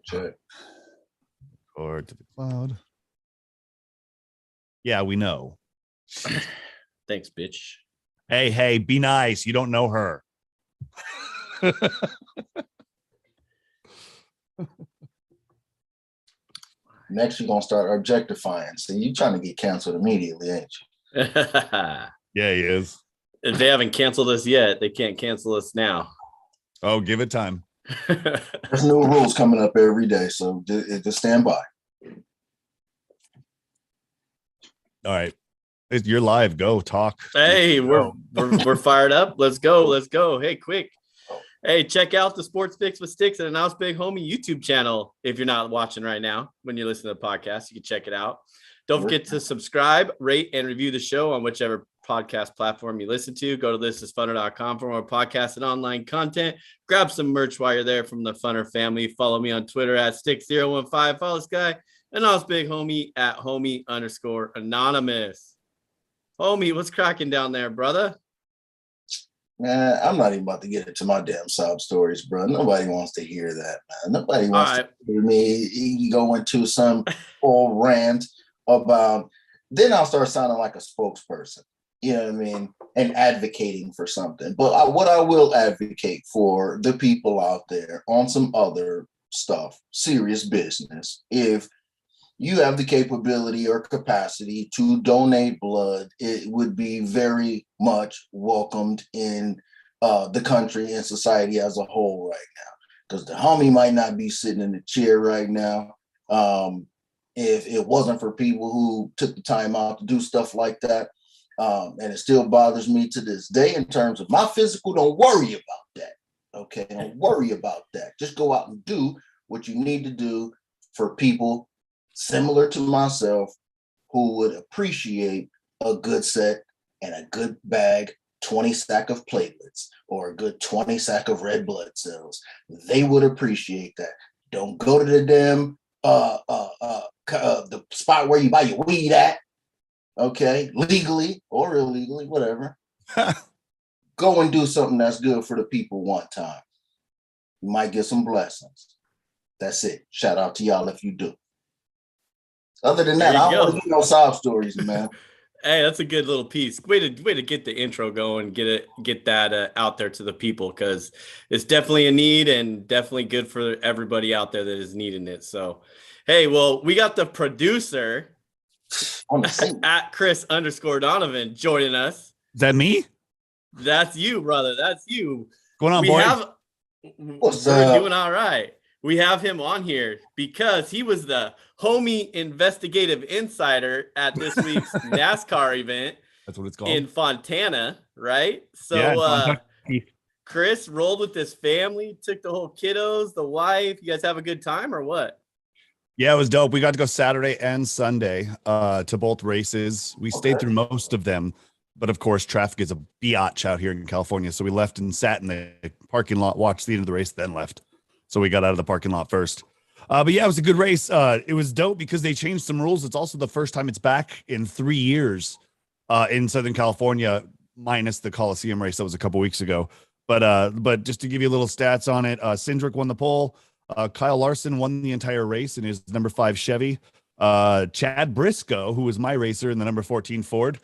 Check. Or to the cloud. Yeah, we know. Thanks, bitch. Hey, be nice. You don't know her. Next, you're gonna start objectifying. So you trying to get canceled immediately, ain't you? Yeah, he is. If they haven't canceled us yet, they can't cancel us now. Oh, give it time. There's new rules coming up every day, so just stand by. All right. You're live. Go talk. Hey, we're fired up. Let's go. Hey, quick. Hey, check out the Sports Fix with Sticks and Announce Big Homie YouTube channel. If you're not watching right now, when you listen to the podcast, you can check it out. Don't forget to subscribe, rate, and review the show on whichever podcast platform you listen to. Go to thisisfunner.com for more podcasts and online content. Grab some merch while you're there from the Funner family. Follow me on Twitter at Stick015. Follow this guy, Announce Big Homie at homie_anonymous. Homie, what's cracking down there, brother? Man, I'm not even about to get into my damn sob stories, bro. Nobody wants to hear that, man. Nobody wants to hear me go into some whole rant about. Then I'll start sounding like a spokesperson. You know what I mean? And advocating for something. But what I will advocate for the people out there on some other stuff, serious business, if you have the capability or capacity to donate blood, it would be very much welcomed in the country and society as a whole right now. Because the homie might not be sitting in the chair right now. If it wasn't for people who took the time out to do stuff like that. And it still bothers me to this day in terms of my physical. Don't worry about that. Okay, don't worry about that. Just go out and do what you need to do for people similar to myself who would appreciate a good set and a good bag, 20 sack of platelets or a good 20 sack of red blood cells. They would appreciate that. Don't go to the damn the spot where you buy your weed at. Okay, legally or illegally, whatever. Go and do something that's good for the people one time. You might get some blessings. That's it. Shout out to y'all if you do. Other than that, I don't want to get no sob stories, man. Hey, that's a good little piece. Way to get the intro going, get that out there to the people, because it's definitely a need and definitely good for everybody out there that is needing it. So, hey, well, we got the producer at Chris_Donovan joining us. Is that me? That's you, brother. That's you. Going on, boys? We're doing all right. We have him on here because he was the homie investigative insider at this week's NASCAR event. That's what it's called. In Fontana, right? So Chris rolled with his family, took the whole kiddos, the wife. You guys have a good time or what? Yeah, it was dope. We got to go Saturday and Sunday to both races. We stayed through most of them, but of course, traffic is a biatch out here in California. So we left and sat in the parking lot, watched the end of the race, then left. So we got out of the parking lot first. But yeah, it was a good race. It was dope because they changed some rules. It's also the first time it's back in 3 years in Southern California, minus the Coliseum race that was a couple weeks ago. But just to give you a little stats on it, Cindric won the pole. Kyle Larson won the entire race in his number 5 Chevy. Chad Briscoe, who was my racer in the number 14 Ford,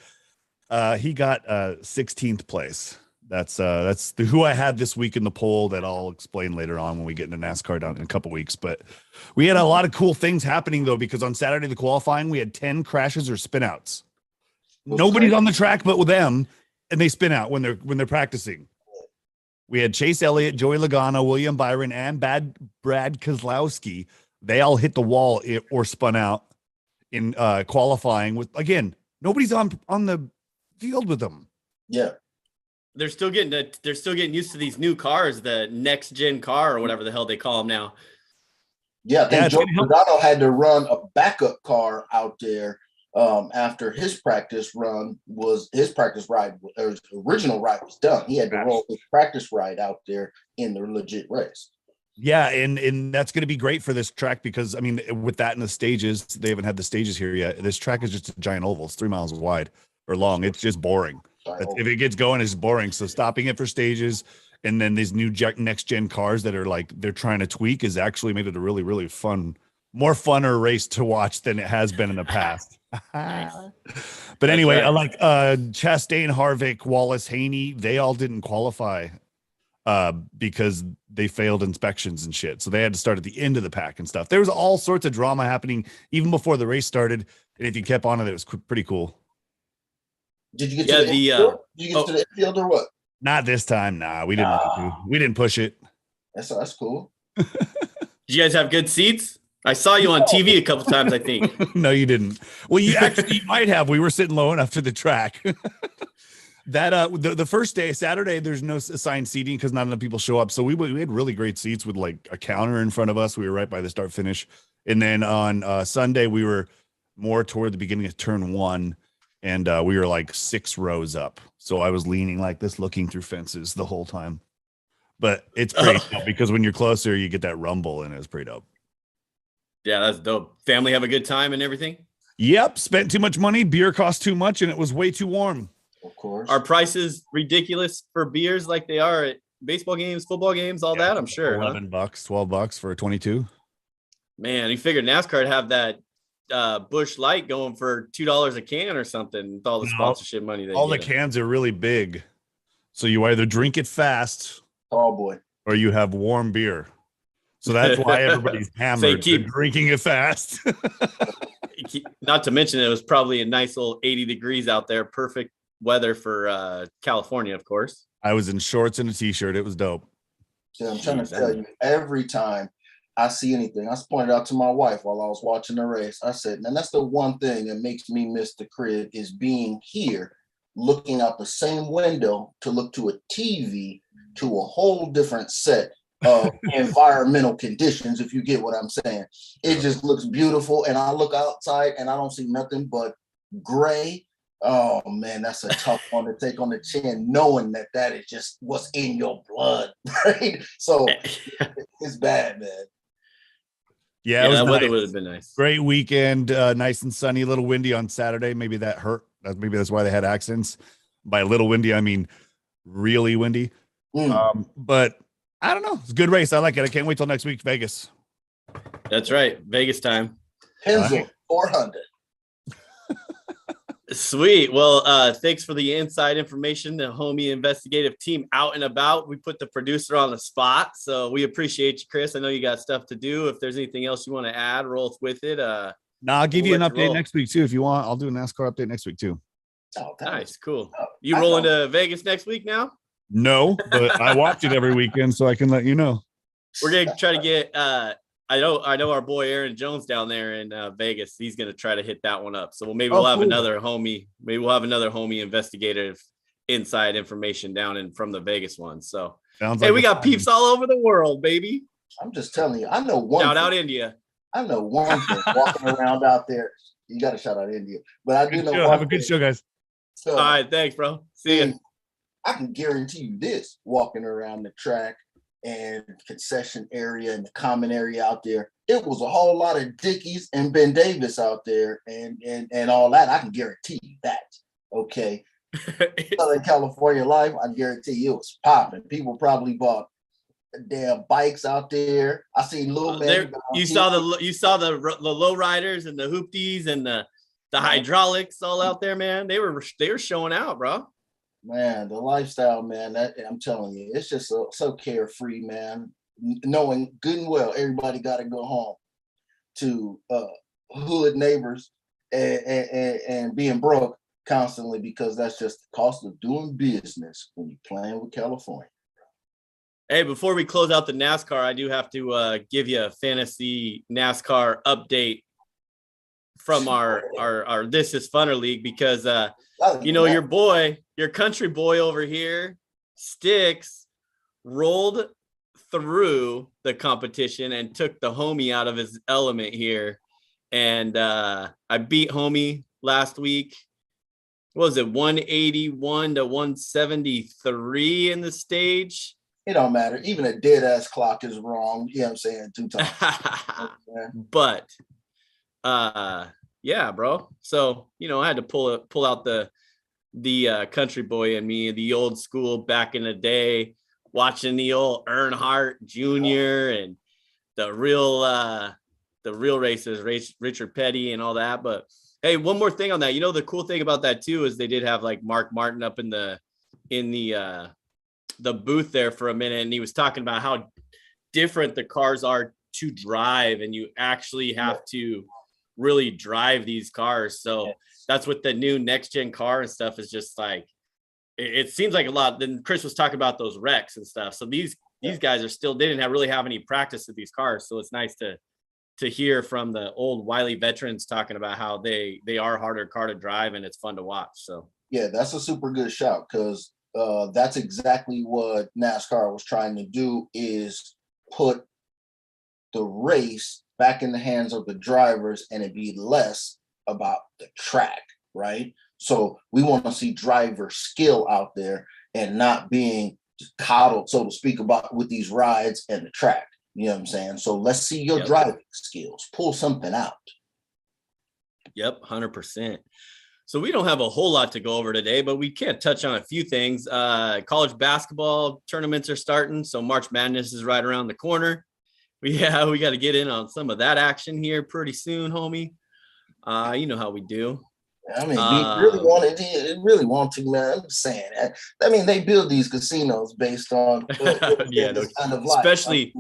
he got 16th place. That's who I had this week in the poll that I'll explain later on when we get into NASCAR down in a couple weeks. But we had a lot of cool things happening though, because on Saturday, the qualifying, we had 10 crashes or spinouts. Nobody's on the track but with them, and they spin out when they're practicing. We had Chase Elliott, Joey Logano, William Byron, and Brad Keselowski. They all hit the wall or spun out in qualifying. With again, nobody's on the field with them. Yeah. They're still getting used to these new cars, the next gen car or whatever the hell they call them now. Yeah, I think Joe Logano had to run a backup car out there after his practice ride, his original ride was done. He had to roll his practice ride out there in the legit race. Yeah, and that's going to be great for this track because, I mean, with that and the stages, they haven't had the stages here yet. This track is just a giant oval. It's 3 miles wide or long. It's just boring. If it gets going, it's boring. So stopping it for stages, And then these new next gen cars that are like they're trying to tweak is actually made it a really, really fun, more funner race to watch than it has been in the past. Nice. But anyway, right. I like Chastain, Harvick, Wallace, Haney, they all didn't qualify because they failed inspections and shit. So they had to start at the end of the pack and stuff. There was all sorts of drama happening even before the race started. And if you kept on it was pretty cool. Did you get to the infield? Did you get to the infield or what? Not this time. Nah, we didn't we didn't push it. That's cool. Did you guys have good seats? I saw you on TV a couple times, I think. No, you didn't. Well, you actually might have. We were sitting low enough to the track. That the first day, Saturday, there's no assigned seating because not enough people show up. So we had really great seats with like a counter in front of us. We were right by the start finish. And then on Sunday, we were more toward the beginning of turn 1, and we were like 6 rows up. So I was leaning like this, looking through fences the whole time. But it's pretty dope because when you're closer, you get that rumble, and it's pretty dope. Yeah, that's dope. Family have a good time and everything? Yep. Spent too much money. Beer cost too much, and it was way too warm. Of course. Are prices ridiculous for beers like they are at baseball games, football games, all that? I'm sure. $11, $12 for a 22. Man, you figured NASCAR would have that Busch Light going for $2 a can or something with all the sponsorship money they all get. The cans are really big. So you either drink it fast or you have warm beer. So that's why everybody's hammered. They're drinking it fast. Not to mention it was probably a nice little 80 degrees out there. Perfect weather for California, of course. I was in shorts and a t-shirt. It was dope. See, I'm trying to tell you, every time I see anything, I pointed out to my wife while I was watching the race. I said, man, that's the one thing that makes me miss the crib is being here, looking out the same window to look to a TV to a whole different set of environmental conditions, if you get what I'm saying. It just looks beautiful. And I look outside and I don't see nothing but gray. Oh man, that's a tough one to take on the chin, knowing that is just what's in your blood, right? So it's bad, man. Yeah, that nice. weather would have been nice. Great weekend, nice and sunny, a little windy on Saturday. Maybe that hurt. Maybe that's why they had accidents. By a little windy, I mean really windy. But I don't know. It's a good race. I like it. I can't wait till next week, Vegas. That's right. Vegas time. Pennzoil 400. Sweet. Well, thanks for the inside information. The homie investigative team out and about. We put the producer on the spot. So we appreciate you, Chris. I know you got stuff to do. If there's anything else you want to add, roll with it. I'll give you an update next week too. If you want, I'll do a NASCAR update next week too. Oh, nice. Cool. You rolling to Vegas next week now? No, but I watch it every weekend, so I can let you know. We're going to try to get, I know our boy Aaron Jones down there in Vegas. He's going to try to hit that one up. So we'll have another homie. Maybe we'll have another homie investigative inside information down from the Vegas one. So we got peeps all over the world, baby. I'm just telling you, I know one. Shout out India. I know one thing walking around out there. You got to shout out India, but I do know. Have a good show, guys. So, all right, thanks, bro. See you. I can guarantee you this: walking around the track and concession area and the common area out there, it was a whole lot of Dickies and Ben Davis out there and all that. I can guarantee you that. Okay. Southern California life, I guarantee you it was popping. People probably bought damn bikes out there. I seen little man. You saw the low riders and the hoopties and the hydraulics all out there, man. They were showing out, bro. Man, the lifestyle, man, that I'm telling you, it's just so carefree, man. Knowing good and well everybody got to go home to hood neighbors and being broke constantly because that's just the cost of doing business when you're playing with California. Hey, before we close out the NASCAR, I do have to give you a fantasy NASCAR update from our This Is Funner League because your country boy over here, Sticks, rolled through the competition and took the homie out of his element here. And I beat homie last week. What was it, 181 to 173 in the stage? It don't matter. Even a dead ass clock is wrong. You know what I'm saying? 2 times. But yeah, bro. So, I had to pull out the country boy in me, the old school back in the day. watching the old Earnhardt Jr. and the real racers, Richard Petty and all that. But hey, one more thing on that. You know, the cool thing about that too is they did have like Mark Martin up in the booth there for a minute, and he was talking about how different the cars are to drive, and you actually have to really drive these cars. So that's what the new next gen car and stuff is just like. It seems like a lot. Then Chris was talking about those wrecks and stuff. So these guys are still didn't really have any practice with these cars. So it's nice to hear from the old wily veterans talking about how they are harder car to drive and it's fun to watch. So yeah, that's a super good shout, because that's exactly what NASCAR was trying to do, is put the race back in the hands of the drivers and it be less about the track, right? So we want to see driver skill out there and not being coddled, so to speak, about with these rides and the track. You know what I'm saying? So let's see your driving skills. Pull something out. Yep, 100%. So we don't have a whole lot to go over today, but we can touch on a few things. College basketball tournaments are starting, so March Madness is right around the corner. We got to get in on some of that action here pretty soon, homie. You know how we do. I mean, we really want to, man. I'm just saying. I mean, they build these casinos based on this kind of life. Especially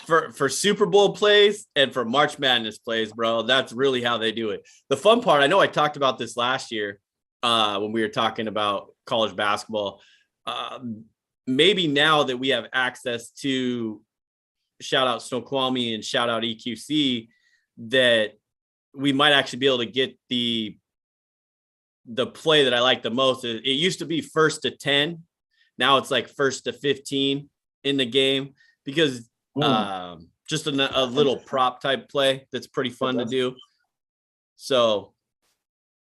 for Super Bowl plays and for March Madness plays, bro. That's really how they do it. The fun part, I know I talked about this last year when we were talking about college basketball. Maybe now that we have access to shout out Snoqualmie and shout out EQC, that we might actually be able to get the play that I like the most. It used to be first to 10. Now it's like first to 15 in the game, because just a little prop type play that's pretty fun to do. So,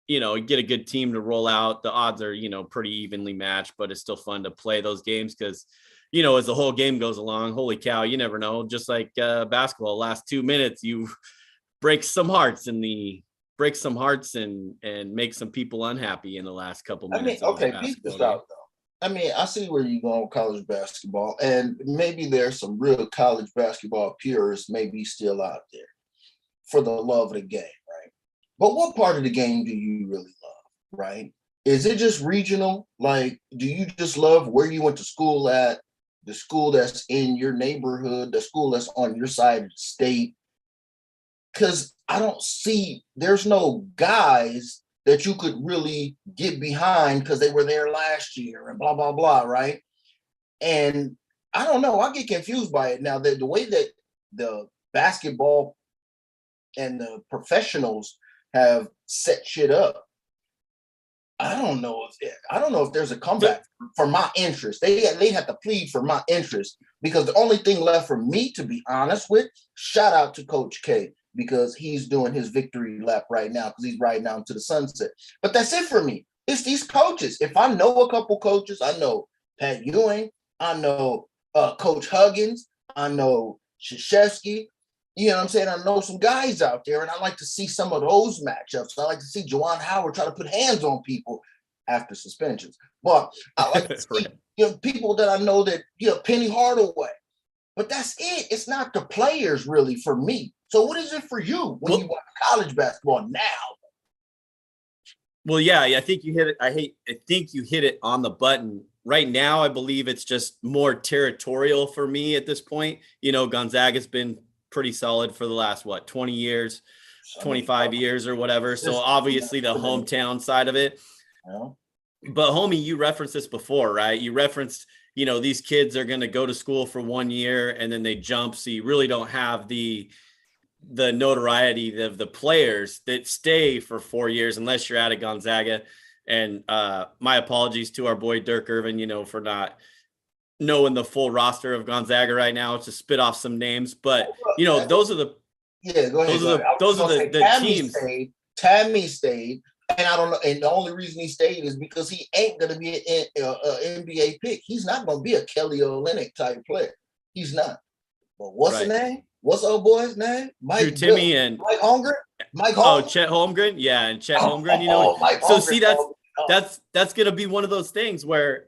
you know, get a good team to roll out. The odds are, you know, pretty evenly matched, but it's still fun to play those games because, you know, as the whole game goes along, holy cow, you never know. Just like basketball, last 2 minutes, you break some hearts and make some people unhappy in the last couple minutes. I mean, okay, beat this out though. I mean, I see where you're going with college basketball, and maybe there's some real college basketball purists maybe still out there for the love of the game, right? But what part of the game do you really love, right? Is it just regional? Like, do you just love where you went to school at, the school that's in your neighborhood, the school that's on your side of the state? Because I don't see, there's no guys that you could really get behind because they were there last year and blah, blah, blah, right? And I don't know, I get confused by it. Now, the way that the basketball and the professionals have set shit up, I don't know if there's a comeback for my interest. They have to plead for my interest, because the only thing left for me, to be honest with, shout out to Coach K, because he's doing his victory lap right now because he's riding down to the sunset. But that's it for me. It's these coaches. If I know a couple coaches, I know Pat Ewing, I know Coach Huggins, I know Krzyzewski. You know what I'm saying? I know some guys out there, and I like to see some of those matchups. I like to see Juwan Howard try to put hands on people after suspensions. But I like to see people that I know that, Penny Hardaway. But that's it. It's not the players really for me. So what is it for you when you watch college basketball now? Well, yeah, I think you hit it. I think you hit it on the button. Right now, I believe it's just more territorial for me at this point. You know, Gonzaga's been pretty solid for the last 20 years, 25 years or whatever. So obviously the hometown side of it. But homie, you referenced this before, right? You referenced, these kids are going to go to school for 1 year and then they jump. So you really don't have the notoriety of the players that stay for 4 years, unless you're at a Gonzaga. And my apologies to our boy Dirk Irvin, for not knowing the full roster of Gonzaga right now to spit off some names. But, those are the go ahead. Those are the teams. Tammy stayed. And I don't know. And the only reason he stayed is because he ain't going to be an NBA pick. He's not going to be a Kelly Olynyk type player. He's not. But what's the name? What's old boy's name? Mike Timmy and Mike Holmgren. Oh, Chet Holmgren. Yeah, and Chet Holmgren. Mike so Holmgren. See, that's going to be one of those things where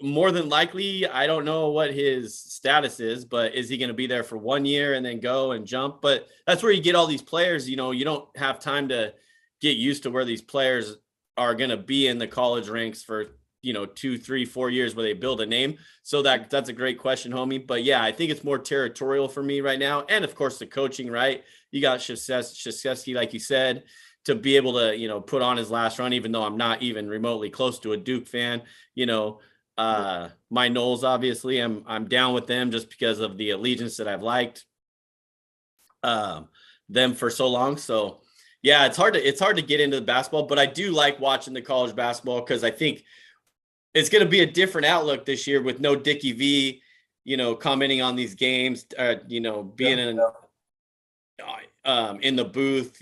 more than likely, I don't know what his status is, but is he going to be there for 1 year and then go and jump? But that's where you get all these players. You don't have time to get used to where these players are going to be in the college ranks for 2, 3, 4 years where they build a name. So that's a great question, homie. But yeah, I think it's more territorial for me right now. And of course the coaching, right? You got Krzyzewski, like you said, to be able to, put on his last run, even though I'm not even remotely close to a Duke fan, my Knowles, obviously I'm down with them just because of the allegiance that I've liked them for so long. So yeah, it's hard to get into the basketball, but I do like watching the college basketball because I think it's going to be a different outlook this year with no Dickie V, commenting on these games, being in the booth,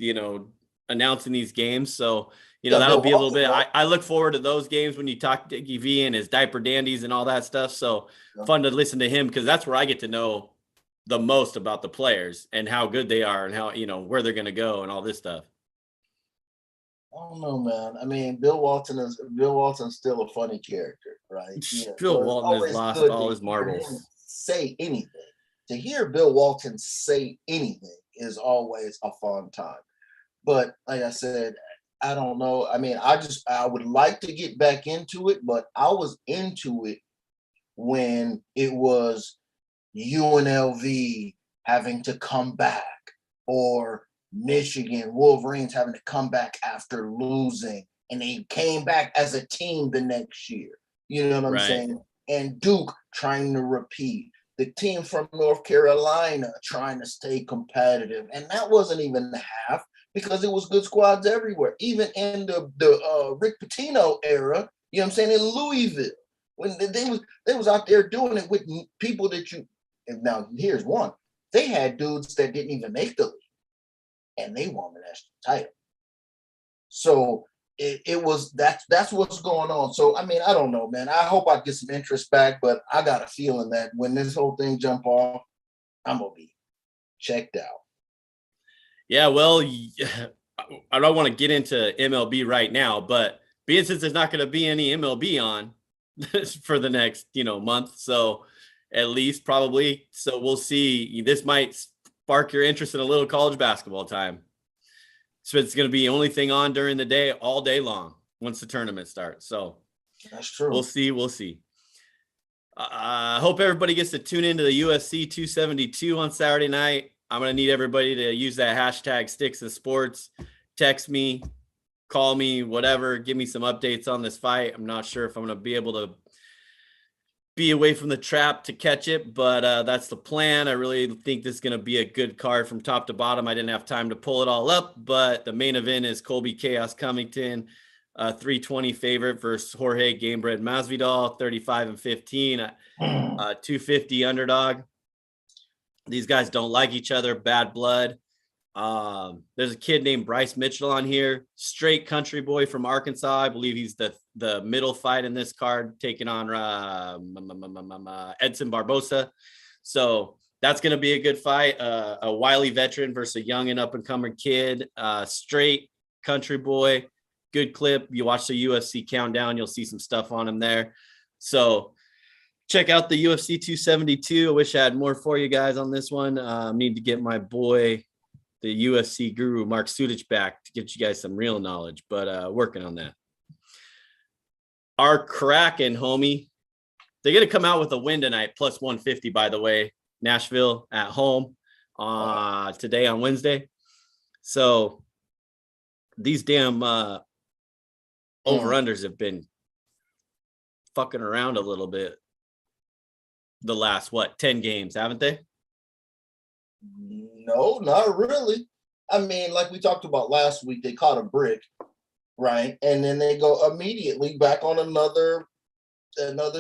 announcing these games. So, that'll be a little bit. I look forward to those games when you talk Dickie V and his diaper dandies and all that stuff. So fun to listen to him because that's where I get to know the most about the players and how good they are and how, where they're going to go and all this stuff. I don't know, man. I mean, Bill Walton's still a funny character, right? Bill Walton has lost all his marbles. Say anything. To hear Bill Walton say anything is always a fun time. But like I said, I don't know. I mean, I would like to get back into it, but I was into it when it was UNLV having to come back, or Michigan Wolverines having to come back after losing, and they came back as a team the next year. You know what I'm saying? And Duke trying to repeat. The team from North Carolina trying to stay competitive. And that wasn't even half because it was good squads everywhere. Even in the Rick Pitino era, you know what I'm saying, in Louisville, when they was out there doing it with people that now here's one. They had dudes that didn't even make the league, and they won the national title. So it was that's what's going on. So I mean, I don't know, man. I hope I get some interest back, but I got a feeling that when this whole thing jump off, I'm gonna be checked out. Yeah, well, I don't want to get into MLB right now, but being since there's not going to be any MLB on for the next month, so at least probably. So we'll see. This might spark your interest in a little college basketball time. So it's going to be the only thing on during the day, all day long, once the tournament starts. So that's true. We'll see. I hope everybody gets to tune into the UFC 272 on Saturday night. I'm going to need everybody to use that hashtag Sticks and Sports. Text me, call me, whatever. Give me some updates on this fight. I'm not sure if I'm going to be able to be away from the trap to catch it, but that's the plan. I really think this is going to be a good card from top to bottom. I didn't have time to pull it all up, but the main event is Colby Chaos Covington, 320 favorite versus Jorge Gamebred Masvidal, 35-15, 250 underdog. These guys don't like each other, bad blood. There's a kid named Bryce Mitchell on here, straight country boy from Arkansas. I believe he's the middle fight in this card, taking on Edson Barbosa. So that's going to be a good fight. A wily veteran versus a young and up-and-coming kid. Straight country boy, good clip. You watch the UFC countdown, you'll see some stuff on him there. So check out the UFC 272. I wish I had more for you guys on this one. Need to get my boy, the UFC guru, Mark Sudich, back to get you guys some real knowledge, but working on that. Our Kraken, homie, they're going to come out with a win tonight, plus 150, by the way. Nashville at home today on Wednesday. So these damn over-unders have been fucking around a little bit the last, 10 games, haven't they? No, not really. I mean, like we talked about last week, they caught a brick, right? And then they go immediately back on another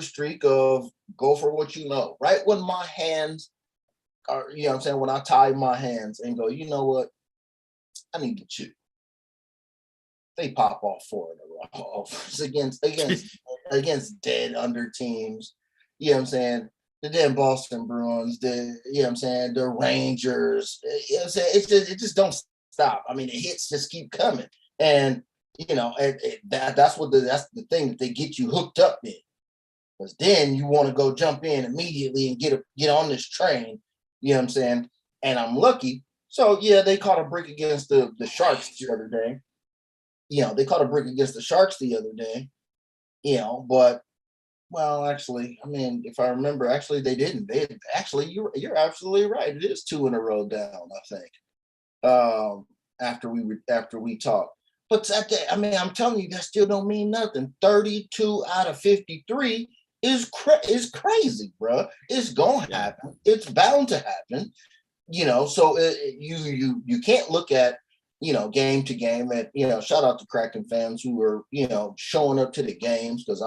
streak of go for what you know. Right when my hands are, you know what I'm saying, when I tie my hands and go, you know what? I need to chew. They pop off 4 in a row against dead under teams. You know what I'm saying? The damn Boston Bruins, you know what I'm saying, the Rangers, you know what I'm saying? It just don't stop. I mean, the hits just keep coming. And, that's the thing that they get you hooked up in. Because then you want to go jump in immediately and get on this train. You know what I'm saying? And I'm lucky. So yeah, they caught a break against the Sharks the other day. They caught a break against the Sharks the other day. But well, actually, I mean, if I remember, actually they didn't. They actually, you're absolutely right. It is 2 in a row down, I think. After we talked. But I'm telling you, that still don't mean nothing. 32 out of 53 is crazy, bro. It's gonna happen. It's bound to happen. So you can't look at game to game. And shout out to Kraken fans who are showing up to the games, because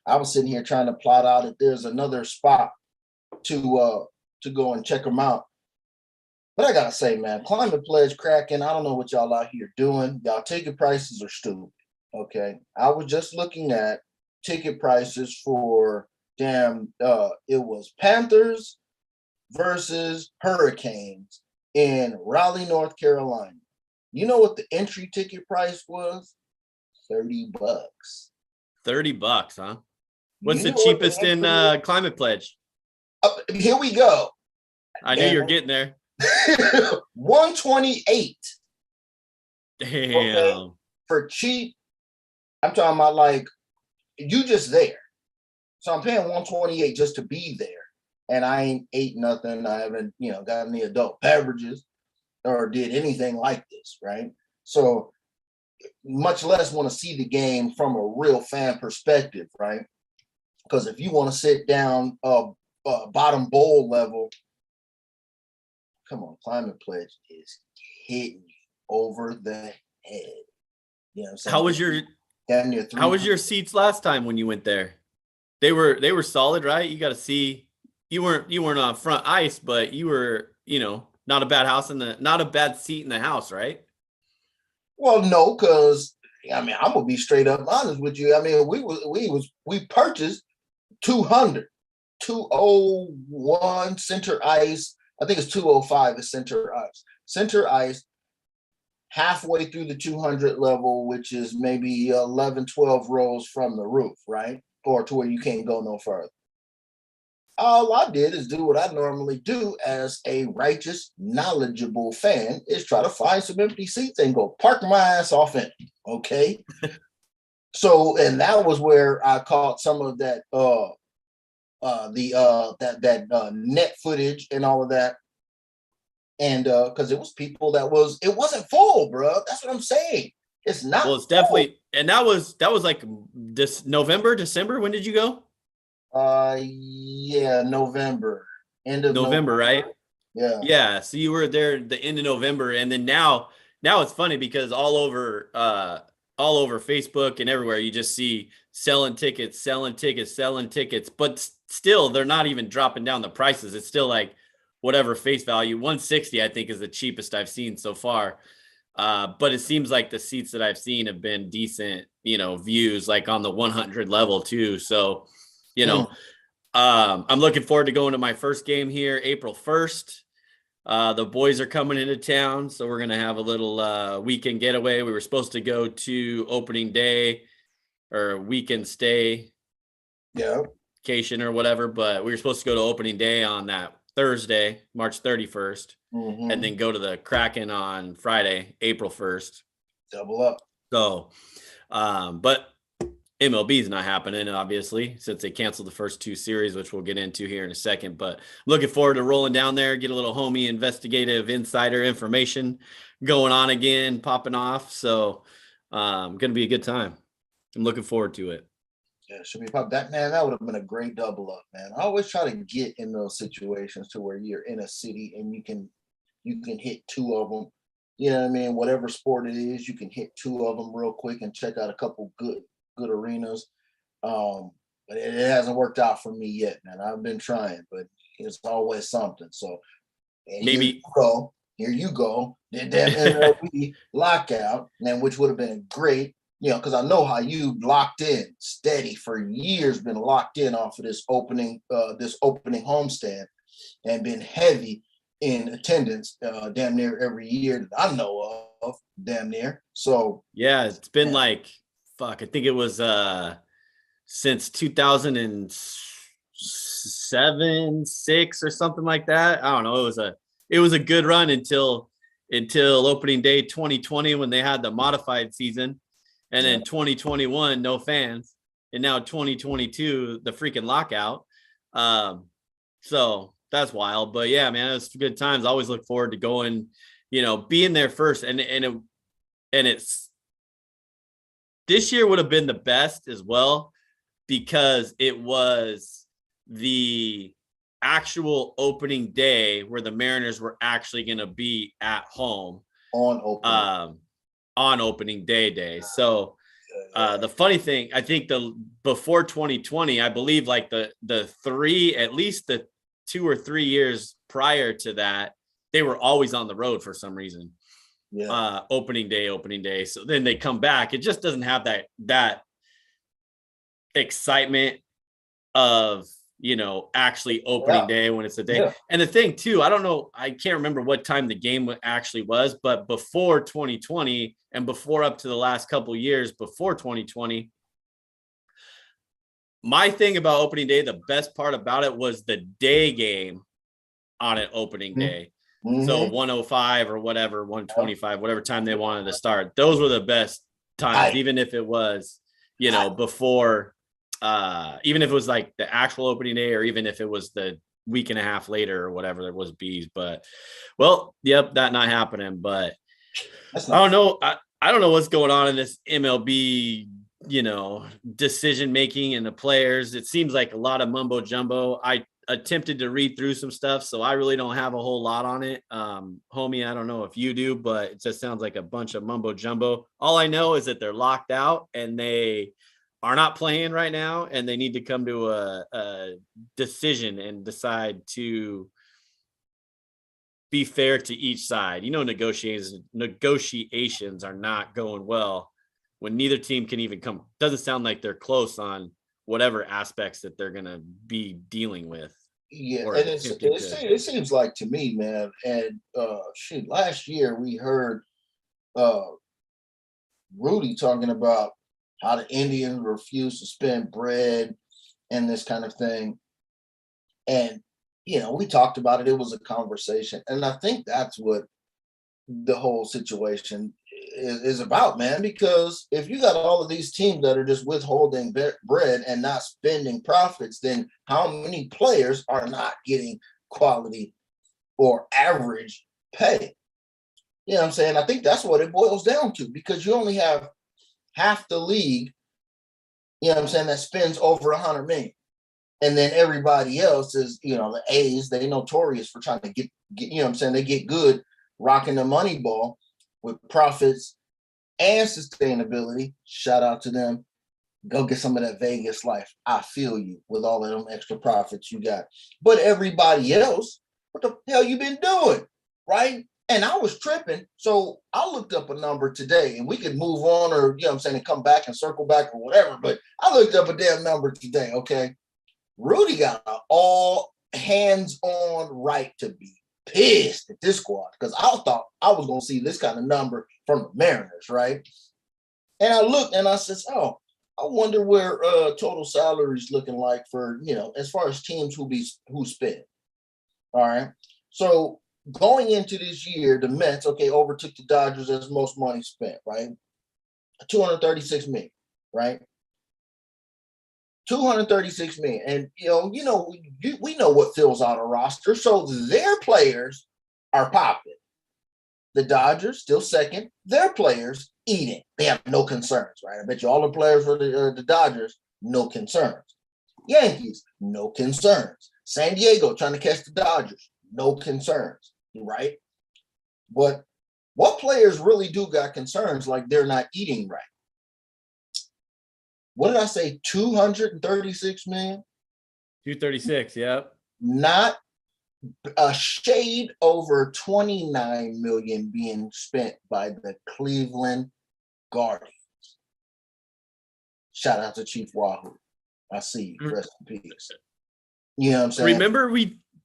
I was sitting here trying to plot out if there's another spot to go and check them out. But I gotta say, man, Climate Pledge, Kraken, I don't know what y'all out here doing. Y'all ticket prices are stupid. Okay, I was just looking at ticket prices for it was Panthers versus Hurricanes in Raleigh, North Carolina. You know what the entry ticket price was? $30. $30, huh? What's the cheapest in Climate Pledge? Here we go. I knew you were getting there. 128. Damn. Okay? For cheap, I'm talking about like you just there. So I'm paying 128 just to be there. And I ain't ate nothing. I haven't, got any adult beverages or did anything like this, right? So much less want to see the game from a real fan perspective, right? Because if you want to sit down bottom bowl level, come on, Climate Pledge is hitting you over the head. You know what I'm saying? How was your seats last time when you went there? They were solid, right? You got to see. You weren't on front ice, but you were, not a bad seat in the house, right? Well, no, because I'm gonna be straight up honest with you. I mean, we purchased 201 center ice. I think it's 205 is center ice. Center ice, halfway through the 200 level, which is maybe 11, 12 rows from the roof, right? Or to where you can't go no further. All I did is do what I normally do as a righteous, knowledgeable fan, is try to find some empty seats and go park my ass off in it, okay? So, and that was where I caught some of that net footage and all of that. And because it was people it wasn't full, bro. That's what I'm saying. It's not. Well, it's definitely, and that was like this November, December. When did you go? Yeah, November. End of November, right? Yeah. Yeah. So you were there the end of November, and then now it's funny because all over Facebook and everywhere you just see selling tickets, but still they're not even dropping down the prices. It's still like whatever face value. 160 I think is the cheapest I've seen so far. But it seems like the seats that I've seen have been decent, views like on the 100 level too. So, I'm looking forward to going to my first game here, April 1st. The boys are coming into town, so we're going to have a little weekend getaway. We were supposed to go to opening day or weekend stay, vacation or whatever, but we were supposed to go to opening day on that Thursday, March 31st, and then go to the Kraken on Friday, April 1st. Double up. So, but MLB is not happening, obviously, since they canceled the first 2 series, which we'll get into here in a second. But looking forward to rolling down there, get a little homie investigative insider information going on again, popping off. So going to be a good time. I'm looking forward to it. Yeah, should be pop that, man. That would have been a great double up, man. I always try to get in those situations to where you're in a city and you can hit 2 of them. You know what I mean? Whatever sport it is, you can hit 2 of them real quick and check out a couple good arenas. But it hasn't worked out for me yet, man. I've been trying, but it's always something. So maybe here you go. Did that MLB lockout, man, which would have been great, because I know how you locked in steady for years, been locked in off of this opening homestand and been heavy in attendance damn near every year that I know of, damn near. So yeah, it's been like, fuck, I think it was since 2007, 6 or something like that. I don't know. It was a good run until opening day 2020 when they had the modified season, and then 2021 no fans, and now 2022 the freaking lockout. So that's wild. But yeah, man, it's good times. I always look forward to going, being there first, and it's this year would have been the best as well, because it was the actual opening day where the Mariners were actually going to be at home on opening day. So the funny thing, I think before 2020, I believe like the at least the 2 or 3 years prior to that, they were always on the road for some reason. Opening day. So then they come back. It just doesn't have that excitement of, actually opening day when it's a day. And the thing too, I don't know, I can't remember what time the game actually was, but before 2020 and before up to the last couple of years before 2020, my thing about opening day, the best part about it was the day game on an opening day. So 105 or whatever, 125, whatever time they wanted to start. Those were the best times, even if it was, before, even if it was like the actual opening day, or even if it was the week and a half later or whatever there was bees. But that not happening. But I don't know. I don't know what's going on in this MLB, decision making and the players. It seems like a lot of mumbo jumbo. I attempted to read through some stuff, so I really don't have a whole lot on it. Homie, I don't know if you do, but it just sounds like a bunch of mumbo jumbo. All I know is that they're locked out and they are not playing right now, and they need to come to a decision and decide to be fair to each side. Negotiations are not going well when neither team can even come. Doesn't sound like they're close on whatever aspects that they're going to be dealing with. Yeah, and it seems like to me, man, and last year we heard Rudy talking about how the Indians refuse to spend bread and this kind of thing. And, we talked about it. It was a conversation. And I think that's what the whole situation is about, man, because if you got all of these teams that are just withholding bread and not spending profits, then how many players are not getting quality or average pay? You know what I'm saying? I think that's what it boils down to, because you only have half the league, that spends over $100 million. And then everybody else is, the A's, they notorious for trying to get, they get good rocking the money ball with profits and sustainability. Shout out to them. Go get some of that Vegas life. I feel you with all of them extra profits you got. But everybody else, what the hell you been doing, right? And I was tripping. So I looked up a number today, and we could move on or, and come back and circle back or whatever. But I looked up a damn number today, okay? Rudy got an all hands on right to be pissed at this squad, because I thought I was going to see this kind of number from the Mariners, right? And I looked and I said, I wonder where total salary is looking like for, as far as teams who spend. All right. So going into this year, the Mets, overtook the Dodgers as most money spent, right? $236 million, right? $236 million. And, we know what fills out a roster. So their players are popping. The Dodgers still second. Their players eating. They have no concerns, right? I bet you all the players for the Dodgers, no concerns. Yankees, no concerns. San Diego trying to catch the Dodgers, no concerns, right? But what players really do got concerns like they're not eating right? What did I say? 236 million? 236, yep. Not a shade over 29 million being spent by the Cleveland Guardians. Shout out to Chief Wahoo. I see you. Rest in peace. You know what I'm saying? Remember,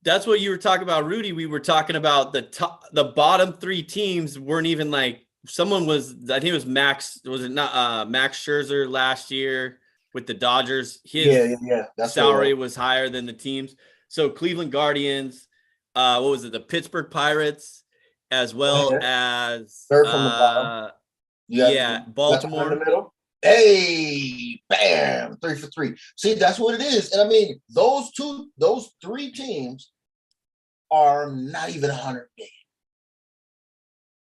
that's what you were talking about, Rudy. We were talking about the bottom 3 teams weren't even like, someone was, I think it was Max, was it not Max Scherzer last year? with the Dodgers. His That's salary was higher than the team's. So Cleveland Guardians, what was it? The Pittsburgh Pirates, as well as third from the bottom. Baltimore. In the middle. Hey, bam, 3 for 3. See, that's what it is. And I mean, those 3 teams are not even 100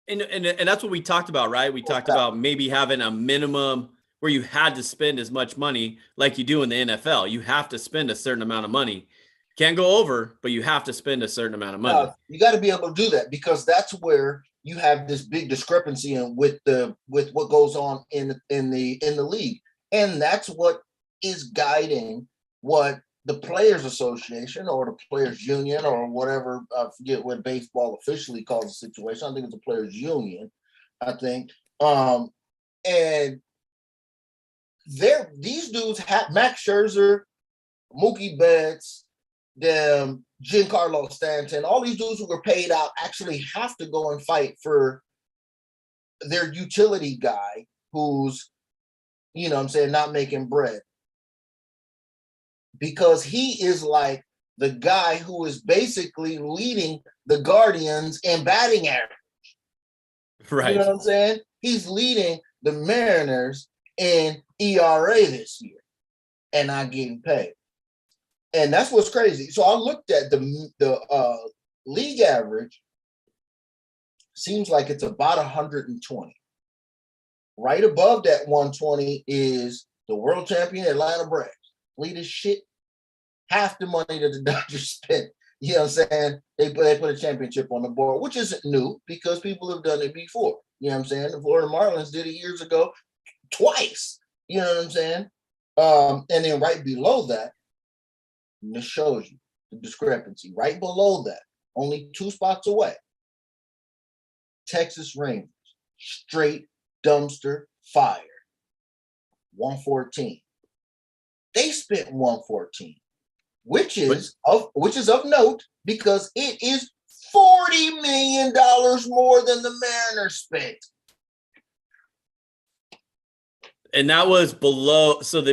million. And that's what we talked about, right? We talked about maybe having a minimum where you had to spend as much money like you do in the NFL. You have to spend a certain amount of money. Can't go over, but you have to spend a certain amount of money. You got to be able to do that, because that's where you have this big discrepancy with what goes on in the league, and that's what is guiding what the Players Association or the Players Union or whatever, I forget what baseball officially calls the situation. I think it's the Players Union. I think, and these dudes have Max Scherzer, Mookie Betts, them Giancarlo Stanton, all these dudes who were paid out actually have to go and fight for their utility guy who's, not making bread. Because he is like the guy who is basically leading the Guardians in batting average. Right. You know what I'm saying? He's leading the Mariners in ERA this year and not getting paid. And that's what's crazy. So I looked at the league average. Seems like it's about 120. Right above that 120 is the world champion Atlanta Braves. Lead as shit. Half the money that the Dodgers spent. You know what I'm saying? They put a championship on the board, which isn't new because people have done it before. You know what I'm saying? The Florida Marlins did it years ago, twice. You know what I'm saying? And then right below that, and this shows you the discrepancy. Right below that, only 2 spots away, Texas Rangers, straight dumpster fire, 114. They spent 114, which is of note because it is $40 million more than the Mariners spent. And that was below. So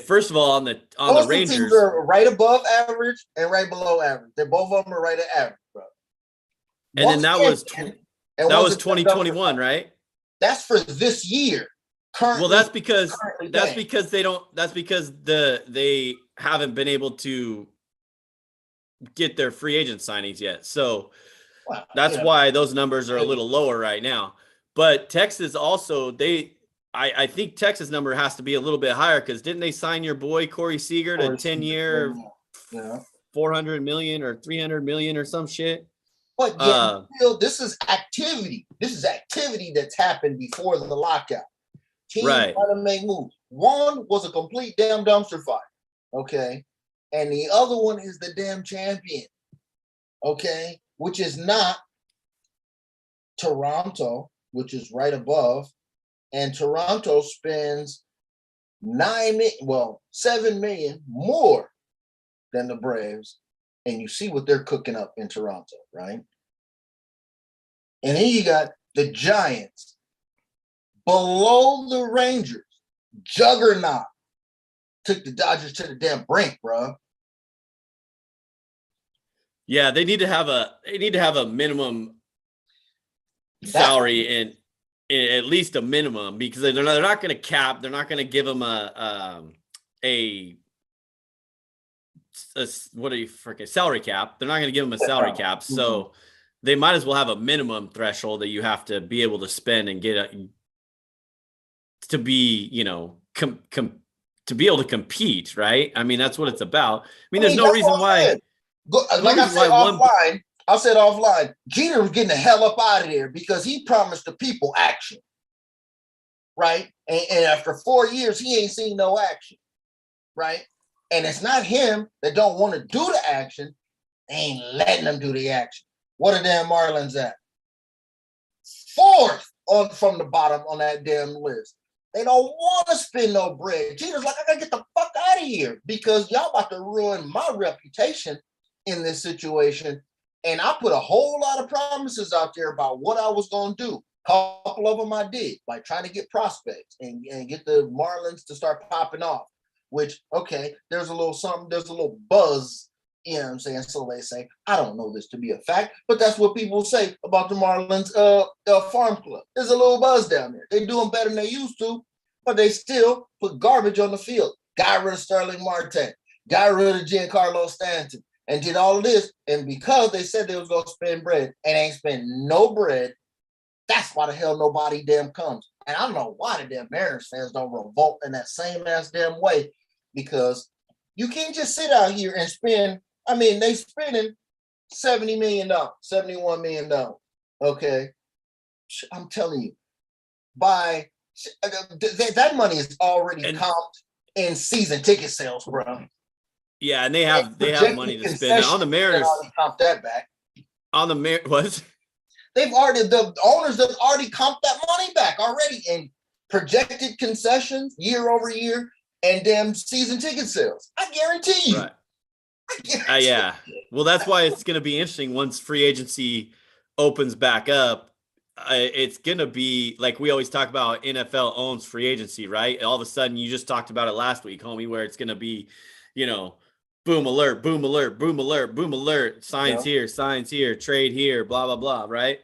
first of all, on the Rangers, teams are right above average and right below average. Both of them are right at average, bro. And then that was 2021, right? That's for this year. Currently, well, that's because they haven't been able to get their free agent signings yet. So that's why those numbers are a little lower right now. But Texas also, I think Texas number has to be a little bit higher because didn't they sign your boy Corey Seager to 10-year, $400 million or $300 million or some shit? But this is activity. This is activity that's happened before the lockout. Teams trying to make moves. One was a complete damn dumpster fire, okay? And the other one is the damn champion, okay? Which is not Toronto, which is right above. And Toronto spends $7 million more than the Braves. And you see what they're cooking up in Toronto, right? And then you got the Giants below the Rangers, juggernaut. Took the Dodgers to the damn brink, bro. Yeah, they need to have a minimum salary and at least a minimum because they're not going to cap. They're not going to give them a salary cap. They're not going to give them a salary cap. So they might as well have a minimum threshold that you have to be able to spend and get to be, to be able to compete, right? I mean, that's what it's about. I mean, there's no reason why. I said offline, Jeter was getting the hell up out of there because he promised the people action, right? And after 4 years, he ain't seen no action, right? And it's not him that don't want to do the action. They ain't letting them do the action. What are damn Marlins at? 4th from the bottom on that damn list. They don't want to spend no bread. Jeter's like, I gotta get the fuck out of here because y'all about to ruin my reputation in this situation. And I put a whole lot of promises out there about what I was going to do. A couple of them I did, like trying to get prospects and get the Marlins to start popping off. which, okay, there's a little something, there's a little buzz, you know what I'm saying? So they say, I don't know this to be a fact, but that's what people say about the Marlins farm club. There's a little buzz down there. They're doing better than they used to, but they still put garbage on the field. Got rid of Sterling Marte, got rid of Giancarlo Stanton, and did all of this. And because they said they was going to spend bread and ain't spend no bread, that's why the hell nobody damn comes. And I don't know why the damn Mariners fans don't revolt in that same ass damn way, because you can't just sit out here and spend. I mean, they spending $70 million, $71 million. Okay. I'm telling you, that money is already comped in season ticket sales, bro. Yeah, and they have money to spend on the Mariners. Comp that back. On the Mariners, what? The owners have already comped that money back already in projected concessions year over year and damn season ticket sales. I guarantee you. Right. Yeah. Well, that's why it's going to be interesting once free agency opens back up. It's going to be like we always talk about. NFL owns free agency, right? All of a sudden, you just talked about it last week, homie, where it's going to be, boom alert, boom alert, boom alert, boom alert, signs here, trade here, blah, blah, blah, right?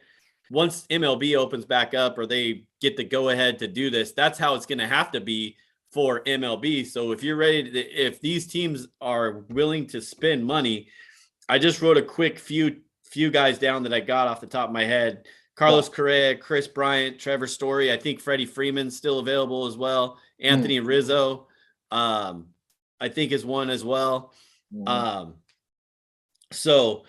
Once MLB opens back up or they get the go-ahead to do this, that's how it's going to have to be for MLB. So if you're ready, if these teams are willing to spend money, I just wrote a quick few guys down that I got off the top of my head. Carlos Correa, Chris Bryant, Trevor Story. I think Freddie Freeman's still available as well. Anthony Rizzo, I think is one as well. So,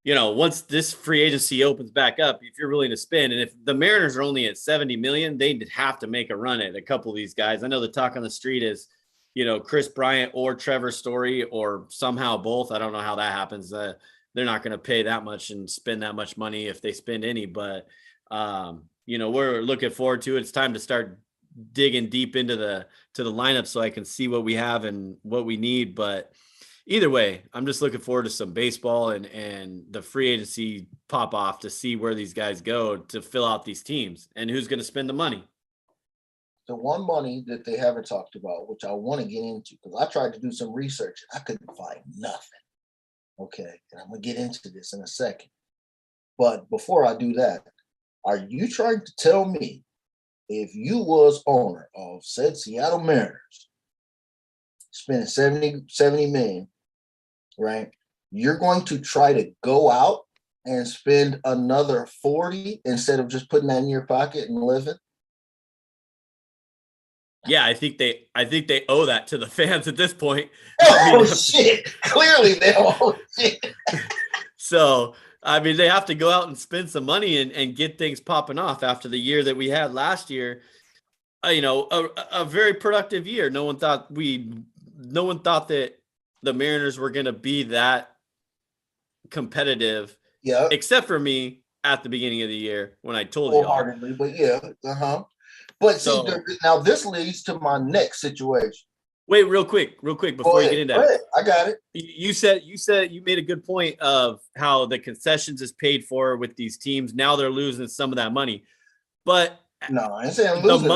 once this free agency opens back up, if you're willing to spend, and if the Mariners are only at 70 million, they'd have to make a run at a couple of these guys. I know the talk on the street is, Chris Bryant or Trevor Story or somehow both. I don't know how that happens. They're not going to pay that much and spend that much money if they spend any, but we're looking forward to it. It's time to start digging deep into the lineup so I can see what we have and what we need. But either way, I'm just looking forward to some baseball and the free agency pop off to see where these guys go to fill out these teams and who's going to spend the money. The one money that they haven't talked about, which I want to get into, because I tried to do some research and I couldn't find nothing. Okay, and I'm going to get into this in a second. But before I do that, are you trying to tell me if you was owner of said Seattle Mariners, spending 70 million, right? You're going to try to go out and spend another 40 instead of just putting that in your pocket and living? Yeah, I think they owe that to the fans at this point. Shit. Clearly they owe shit. So, they have to go out and spend some money and get things popping off after the year that we had last year. A very productive year. No one thought that the Mariners were going to be that competitive. Yeah. Except for me at the beginning of the year when I told you. Wholeheartedly, but yeah. But see, now this leads to my next situation. Wait, real quick, before you get into that. I got it. You said you made a good point of how the concessions is paid for with these teams. Now they're losing some of that money, but no, I ain't saying losing.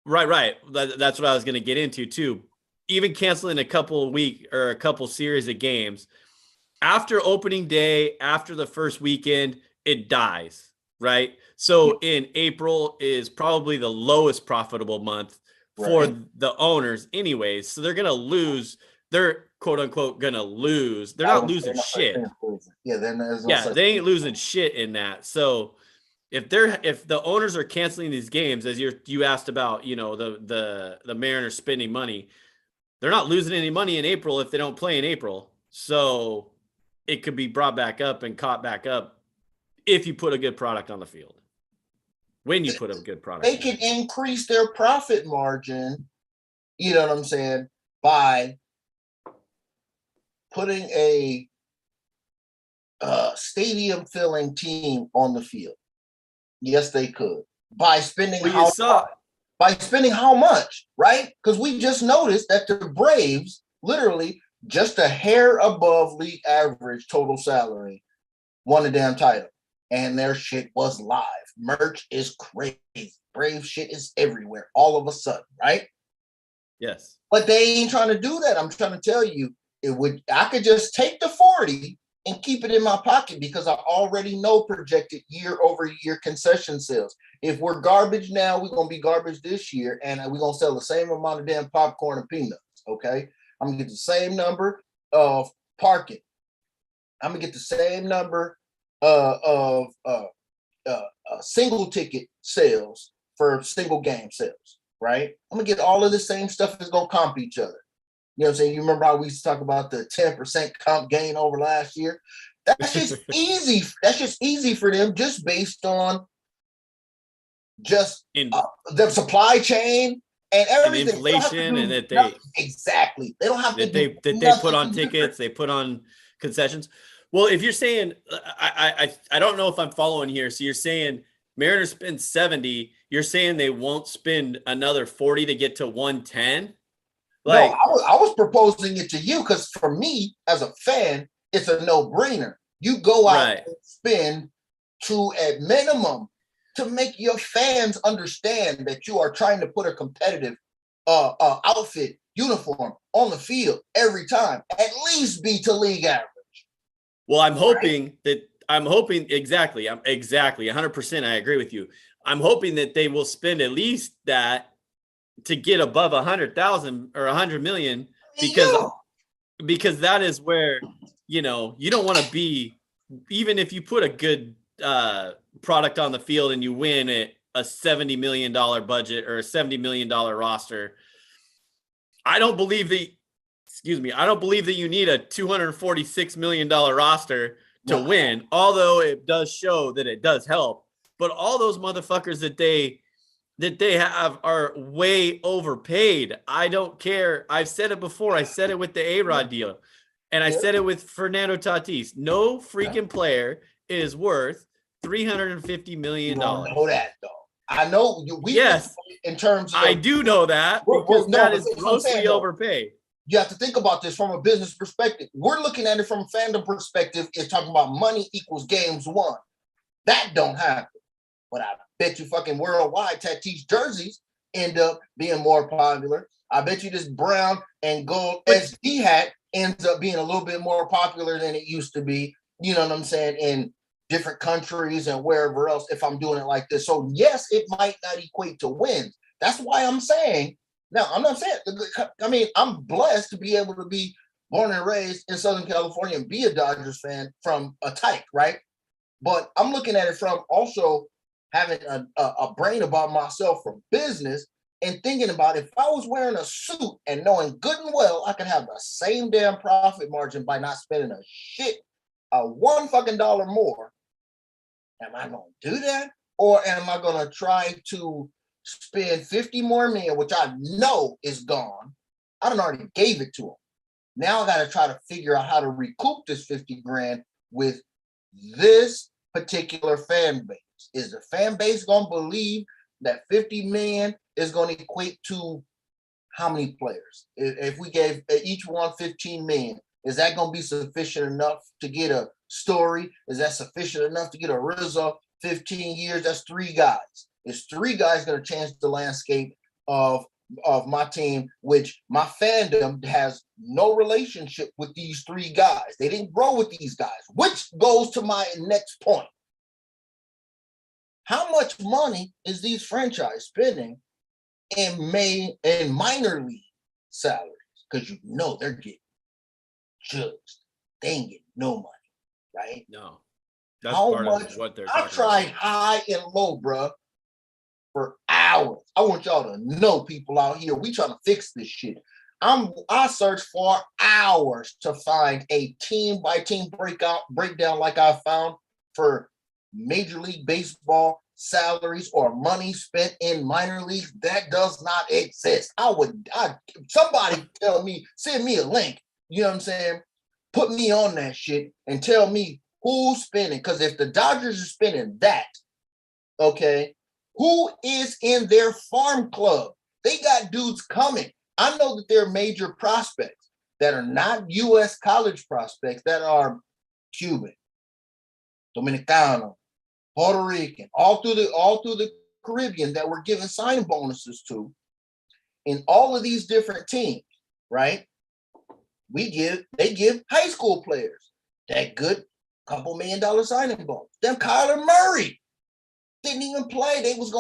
Right. That's what I was going to get into too. Even canceling a couple series of games after opening day, after the first weekend, it dies. Right. So in April is probably the lowest profitable month for the owners anyways. So they're going to lose. They're quote unquote going to lose. They're not losing shit. Yeah. They ain't losing shit in that. So if the owners are canceling these games, as you asked about, the Mariners spending money, they're not losing any money in April if they don't play in April. So it could be brought back up and caught back up if you put a good product on the field. When you put a good product, they can increase their profit margin. You know what I'm saying? By putting a stadium filling team on the field. Yes, they could. By spending how much, right? Because we just noticed that the Braves literally just a hair above league average total salary won the damn title. And their shit was live. Merch is crazy. Brave shit is everywhere all of a sudden, right? Yes. But they ain't trying to do that. I'm trying to tell you, I could just take the 40 and keep it in my pocket because I already know projected year-over-year concession sales. If we're garbage now, we're going to be garbage this year, and we're going to sell the same amount of damn popcorn and peanuts, okay? I'm going to get the same number of parking. I'm going to get the same number of single ticket sales for single game sales, right? I'm going to get all of the same stuff that's going to comp each other. You know what I'm saying? You remember how we used to talk about the 10% comp gain over last year? That's just easy. That's just easy for them just based on just the supply chain and everything. And inflation and that exactly. They don't have to they put on tickets, they put on concessions. Well, if you're saying, I don't know if I'm following here. So you're saying Mariners spend 70, you're saying they won't spend another 40 to get to 110? Like, no, I was proposing it to you because for me, as a fan, it's a no-brainer. You go out and spend to a minimum to make your fans understand that you are trying to put a competitive outfit, uniform on the field every time, at least be to league average. Well, I'm hoping exactly 100%. I agree with you. I'm hoping that they will spend at least that to get above 100,000 or 100 million because that is where, you don't want to be, even if you put a good product on the field and you win a $70 million budget or a $70 million roster. I don't believe that you need a $246 million roster to win, although it does show that it does help. But all those motherfuckers that they have are way overpaid. I don't care. I've said it before. I said it with the A-Rod deal, and I said it with Fernando Tatis. No freaking player is worth $350 million. You don't know that, though. I know. Yes. In terms of, I do know that because that is grossly overpaid. You have to think about this from a business perspective. We're looking at it from a fandom perspective. It's talking about money equals games won. That don't happen. But I bet you fucking worldwide Tatis jerseys end up being more popular. I bet you this brown and gold SD hat ends up being a little bit more popular than it used to be. You know what I'm saying? In different countries and wherever else, if I'm doing it like this. So yes, it might not equate to wins. That's why I'm saying, now I'm not saying, I mean, I'm blessed to be able to be born and raised in Southern California and be a Dodgers fan from a type, right? But I'm looking at it from also having a brain about myself from business and thinking about if I was wearing a suit and knowing good and well I could have the same damn profit margin by not spending $1 fucking dollar more, am I going to do that? Or am I going to try to spend 50 more million, which I know is gone? I done already gave it to them. Now I got to try to figure out how to recoup this 50 grand with this particular fan base. Is the fan base going to believe that 50 million is going to equate to how many players? If we gave each one 15 million, is that going to be sufficient enough to get a Story? Is that sufficient enough to get a Rizzo 15 years? That's 3 guys. Is 3 guys going to change the landscape of my team, which my fandom has no relationship with these 3 guys. They didn't grow with these guys, which goes to my next point. How much money is these franchises spending in minor league salaries? Because you know they're getting judged. They ain't getting no money, right? No. That's how part much, of what they're talking I tried about. High and low, bro, for hours. I want y'all to know, people out here, we trying to fix this shit. I searched for hours to find a team-by-team breakdown like I found for Major League Baseball salaries or money spent in minor leagues. That does not exist. Somebody tell me, send me a link, you know what I'm saying? Put me on that shit and tell me who's spending. Because if the Dodgers are spending that, okay, who is in their farm club? They got dudes coming. I know that they're major prospects that are not U.S. college prospects, that are Cuban, Dominicano, Puerto Rican, all through the Caribbean that we're giving signing bonuses to. in all of these different teams, right? They give high school players that good couple $1 million signing bonus. Then Kyler Murray didn't even play. They was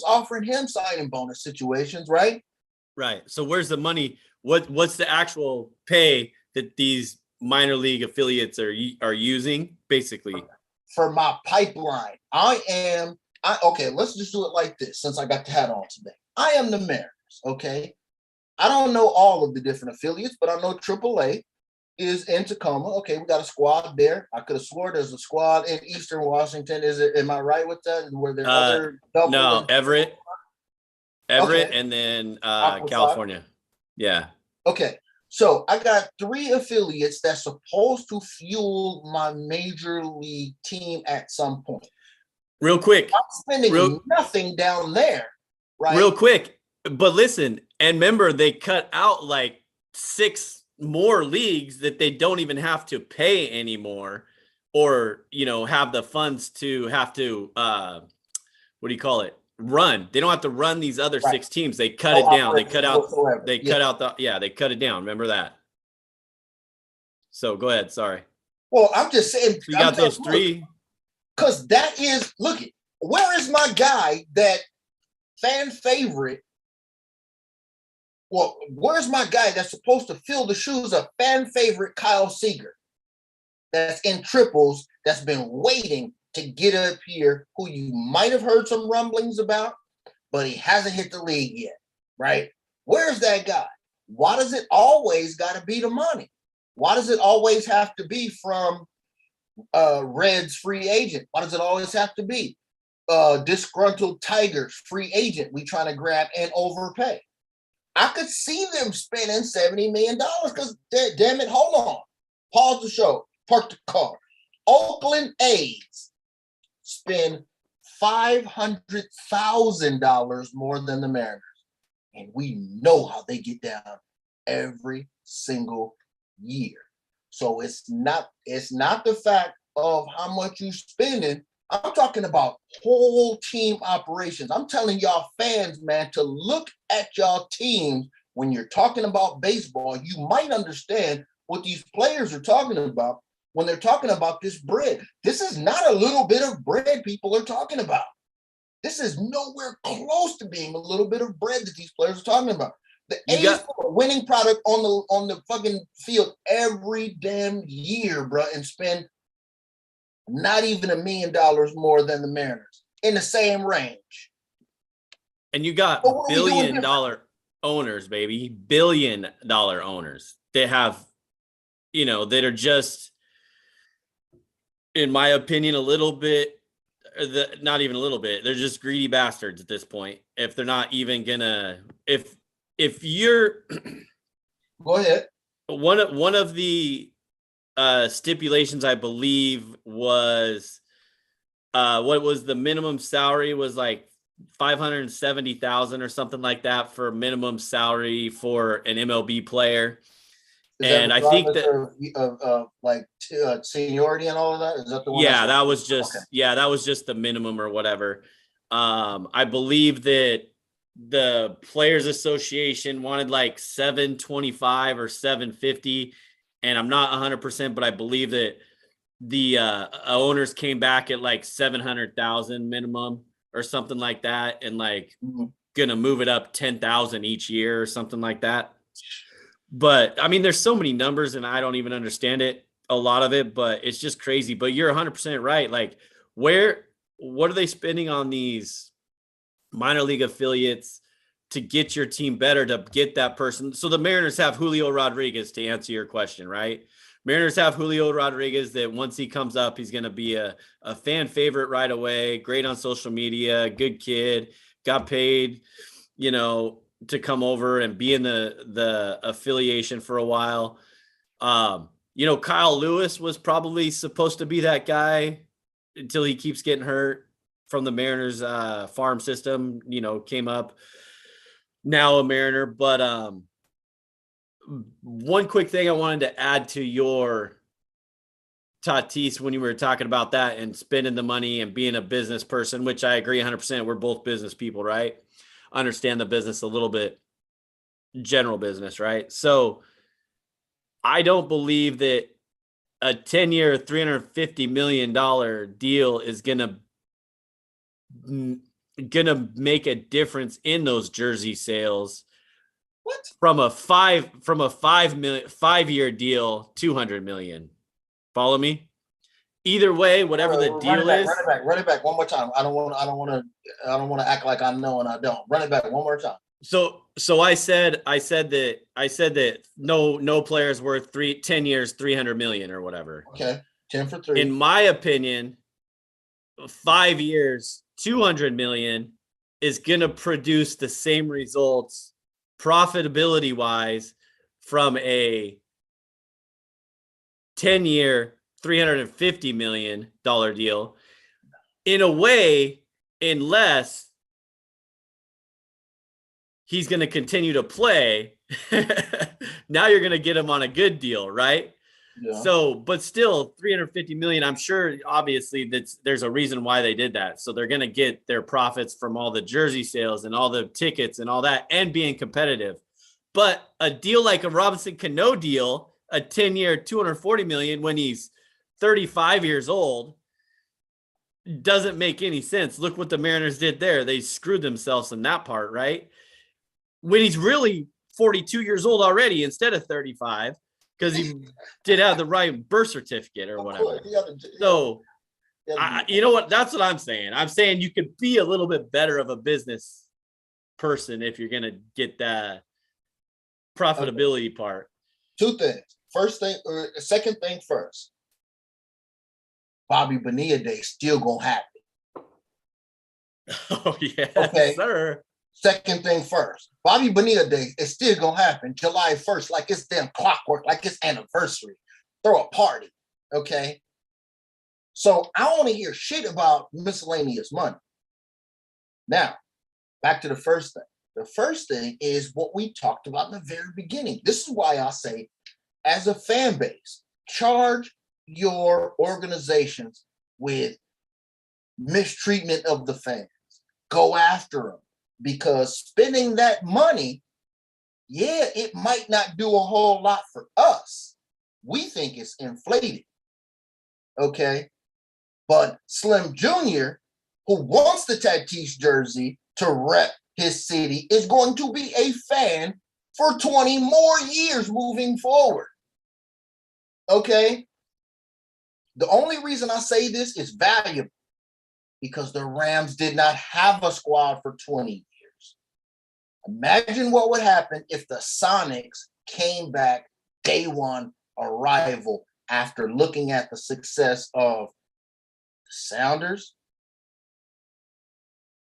offering him signing bonus situations, right? Right. So where's the money? What's the actual pay that these minor league affiliates are using, basically? For my pipeline, okay, let's just do it like this, since I got the hat on today. I am the Mariners, okay? I don't know all of the different affiliates, but I know AAA is in Tacoma. Okay, we got a squad there. I could have swore there's a squad in Eastern Washington. Am I right with that? Were there other double? No, Everett, okay. And then California. Yeah. Okay. So I got 3 affiliates that's supposed to fuel my major league team at some point. Real quick. I'm spending nothing down there, right? Real quick. But listen, and remember, they cut out like 6 more leagues that they don't even have to pay anymore, or, have the funds to have to, what do you call it? Run. They don't have to run these other 6 teams. They cut it down. They cut out they cut it down. Remember that. So go ahead. Sorry. Well, I'm just saying. You got those 3. Because that is, where is my guy that fan favorite? Well, where's my guy that's supposed to fill the shoes of fan favorite Kyle Seager? That's in triples, that's been waiting to get up here, who you might have heard some rumblings about, but he hasn't hit the league yet, right? Where's that guy? Why does it always got to be the money? Why does it always have to be from Reds free agent? Why does it always have to be disgruntled Tigers free agent we trying to grab and overpay? I could see them spending $70 million because, damn it, hold on. Pause the show. Park the car. Oakland A's spend $500,000 more than the Mariners. And we know how they get down every single year. So it's not the fact of how much you're spending. I'm talking about whole team operations. I'm telling y'all fans, man, to look at y'all teams when you're talking about baseball. You might understand what these players are talking about when they're talking about this bread. This is not a little bit of bread people are talking about. This is nowhere close to being a little bit of bread that these players are talking about. The A's are a winning product on the fucking field every damn year, bro, and spend not even $1 million more than the Mariners in the same range. And you got $1 billion owners, baby, $1 billion owners that have, that are just, in my opinion, a little bit, not even a little bit. They're just greedy bastards at this point. If they're not even gonna, if you're, go ahead. One of the stipulations, I believe, was what was the minimum salary was like $570,000 or something like that for minimum salary for an MLB player. And I think that seniority and all of that, is that the one? Yeah, that was just the minimum or whatever. I believe that the Players Association wanted like 725 or 750, and I'm not 100%, but I believe that the owners came back at like 700,000 minimum or something like that, and like gonna move it up 10,000 each year or something like that. But I mean, there's so many numbers and I don't even understand it, a lot of it, but it's just crazy. But you're 100% right. Like, what are they spending on these minor league affiliates to get your team better, to get that person? So the Mariners have Julio Rodriguez, to answer your question, right? Mariners have Julio Rodriguez that once he comes up, he's going to be a fan favorite right away. Great on social media, good kid, got paid, to come over and be in the affiliation for a while. Kyle Lewis was probably supposed to be that guy until he keeps getting hurt from the Mariners farm system, came up, now a Mariner. But one quick thing I wanted to add to your Tatis, when you were talking about that and spending the money and being a business person, which I agree 100%. We're both business people, right? Understand the business a little bit. general business, right? So I don't believe that a 10-year, $350 million deal is gonna make a difference in those jersey sales. What? From a 5-year deal, 200 million. Follow me? Either way, whatever the deal is. Run it back one more time. I don't want to act like I know and I don't. Run it back one more time. So I said that no player is worth 10 years, 300 million or whatever. Okay. 10 for 3. In my opinion, 5 years, 200 million is going to produce the same results profitability wise from a 10-year, $350 million deal in a way, unless he's going to continue to play. Now you're going to get him on a good deal, right? Yeah. So, but still 350 million, I'm sure obviously there's a reason why they did that. So they're going to get their profits from all the jersey sales and all the tickets and all that and being competitive. But a deal like a Robinson Cano deal, a 10-year, 240 million when he's 35 years old, doesn't make any sense. Look what the Mariners did there. They screwed themselves in that part, right? When he's really 42 years old already instead of 35, because he did have the right birth certificate or whatever. So, you know what? That's what I'm saying. I'm saying you could be a little bit better of a business person if you're going to get that profitability part. 2 things. Second thing first. Bobby Bonilla Day still gonna happen. Oh yeah, okay, sir. Second thing first. Bobby Bonilla Day is still gonna happen July 1st, like it's damn clockwork, like it's anniversary. Throw a party, okay? So I don't want to hear shit about miscellaneous money. Now, back to the first thing. The first thing is what we talked about in the very beginning. This is why I say, as a fan base, charge your organizations with mistreatment of the fans. Go after them, because spending that money, yeah, it might not do a whole lot for us. We think it's inflated, okay? But Slim Jr., who wants the Tatis jersey to rep his city, is going to be a fan for 20 more years moving forward, okay? The only reason I say this is valuable, because the Rams did not have a squad for 20 years. Imagine what would happen if the Sonics came back day one arrival after looking at the success of the Sounders,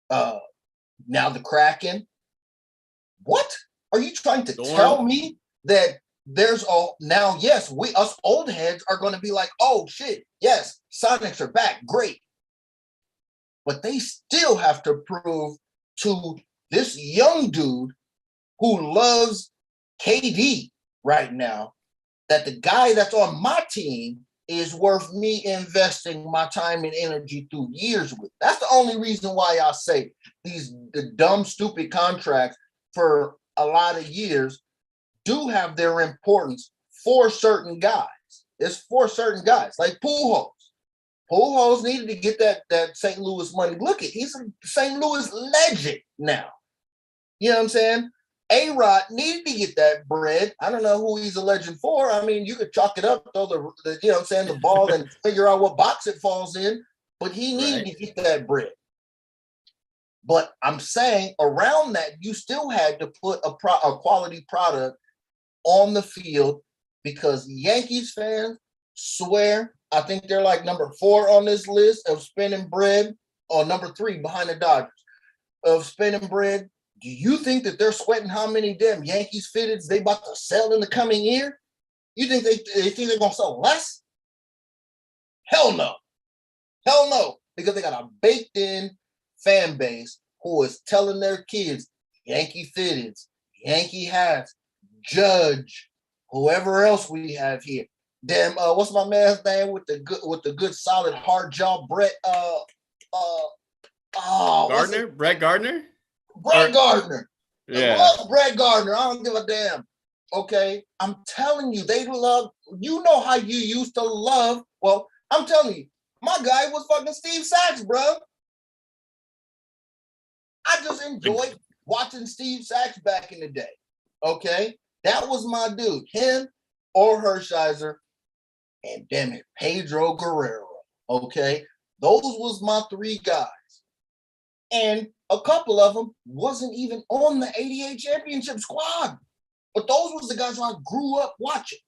now the Kraken. What? Are you trying to tell me that there's now, yes, us old heads are going to be like, oh shit, yes, Sonics are back, great. But they still have to prove to this young dude who loves KD right now that the guy that's on my team is worth me investing my time and energy through years with. That's the only reason why I say the dumb, stupid contracts for a lot of years do have their importance for certain guys. It's for certain guys, like Pujols. Pujols needed to get that St. Louis money. Look, he's a St. Louis legend now. You know what I'm saying? A-Rod needed to get that bread. I don't know who he's a legend for. I mean, you could chalk it up, throw the you know what I'm saying, the ball and figure out what box it falls in, but he needed to get that bread. But I'm saying around that, you still had to put a quality product on the field, because Yankees fans swear, I think they're like number 4 on this list of spending bread, or number 3 behind the Dodgers of spending bread. Do you think that they're sweating how many damn Yankees fitteds they about to sell in the coming year? You think they think they're going to sell less? Hell no. Hell no. Because they got a baked in fan base who is telling their kids, Yankee fitteds, Yankee hats, Judge, whoever else we have here. Damn, what's my man's name with the good solid hard jaw, Brett? Gardner, Brett Gardner. Brett Gardner. love Brett Gardner. I don't give a damn. Okay, I'm telling you, they love. You know how you used to love. Well, I'm telling you, my guy was fucking Steve Sachs, bro. I just enjoyed watching Steve Sachs back in the day. Okay, that was my dude. Him or Hershiser, and damn it, Pedro Guerrero. Okay, those was my three guys, and a couple of them wasn't even on the '88 championship squad. But those was the guys I grew up watching.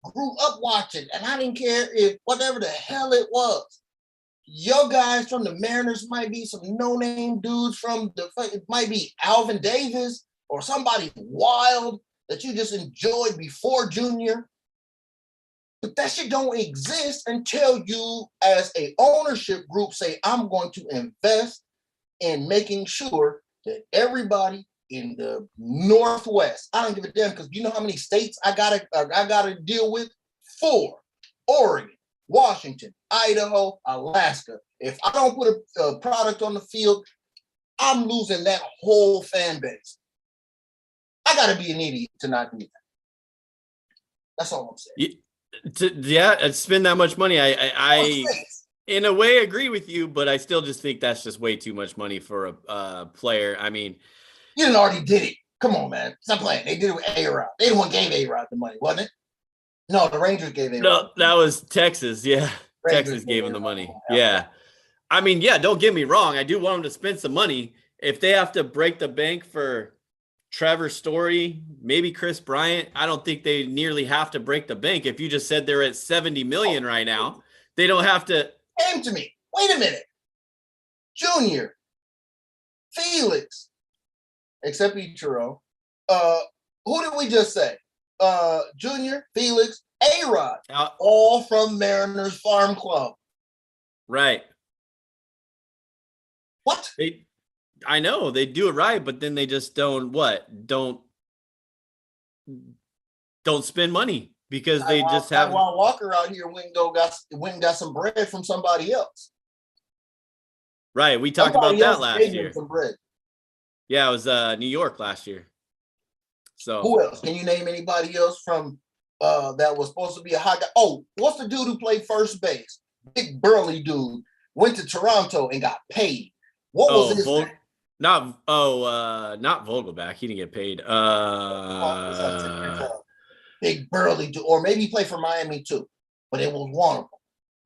And I didn't care if whatever the hell it was. Your guys from the Mariners might be some no-name dudes it might be Alvin Davis or somebody wild that you just enjoyed before Junior. But that shit don't exist until you, as a ownership group, say, I'm going to invest in making sure that everybody in the Northwest, I don't give a damn, because you know how many states I gotta deal with? 4: Oregon, Washington, Idaho, Alaska. If I don't put a product on the field, I'm losing that whole fan base. I gotta be an idiot to not do that. That's all I'm saying. Spend that much money. I in a way agree with you, but I still just think that's just way too much money for a player. I mean, you already did it. Come on, man. Stop playing. They did it with A-Rod. They the one gave A-Rod the money, wasn't it? No, the Rangers gave A-Rod. No, that was Texas. Yeah. Rangers Texas gave him the money. Yeah. I mean, yeah, don't get me wrong. I do want them to spend some money. If they have to break the bank for Trevor Story, maybe Chris Bryant, I don't think they nearly have to break the bank. If you just said they're at 70 million right now, they don't have to. Came to me. Wait a minute. Junior, Felix, except Ichiro. Who did we just say? Junior, Felix, A-Rod, all from Mariners Farm Club. Right. What? I know they do it right, but then they just don't spend money because they just have. While Walker out here went and got some bread from somebody else. Right, we talked about that last year. Some bread. Yeah, it was New York last year. So who else? Can you name anybody else from that was supposed to be a hot guy? Oh, what's the dude who played first base? Big burly dude. Went to Toronto and got paid. What was his name? Not Vogelback. He didn't get paid. Big burly dude, or maybe he played for Miami too, but it was one of them.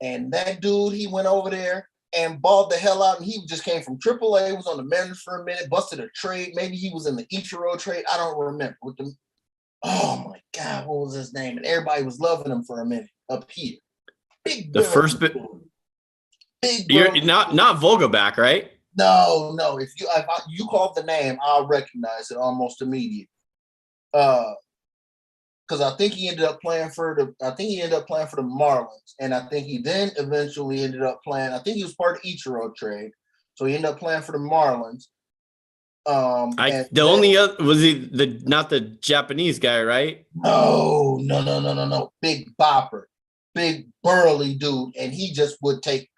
And that dude, he went over there and balled the hell out, and he just came from AAA, was on the Mariners for a minute, busted a trade. Maybe he was in the Ichiro trade. I don't remember. Oh my God, what was his name? And everybody was loving him for a minute up here. Big the first bit. You're not Vogelback, right? No. If you call the name, I'll recognize it almost immediately. Because I think he ended up playing for the Marlins, and I think he then eventually ended up playing. I think he was part of Ichiro trade, so he ended up playing for the Marlins. Only other was he not the Japanese guy, right? No. Big bopper, big burly dude, and he just would take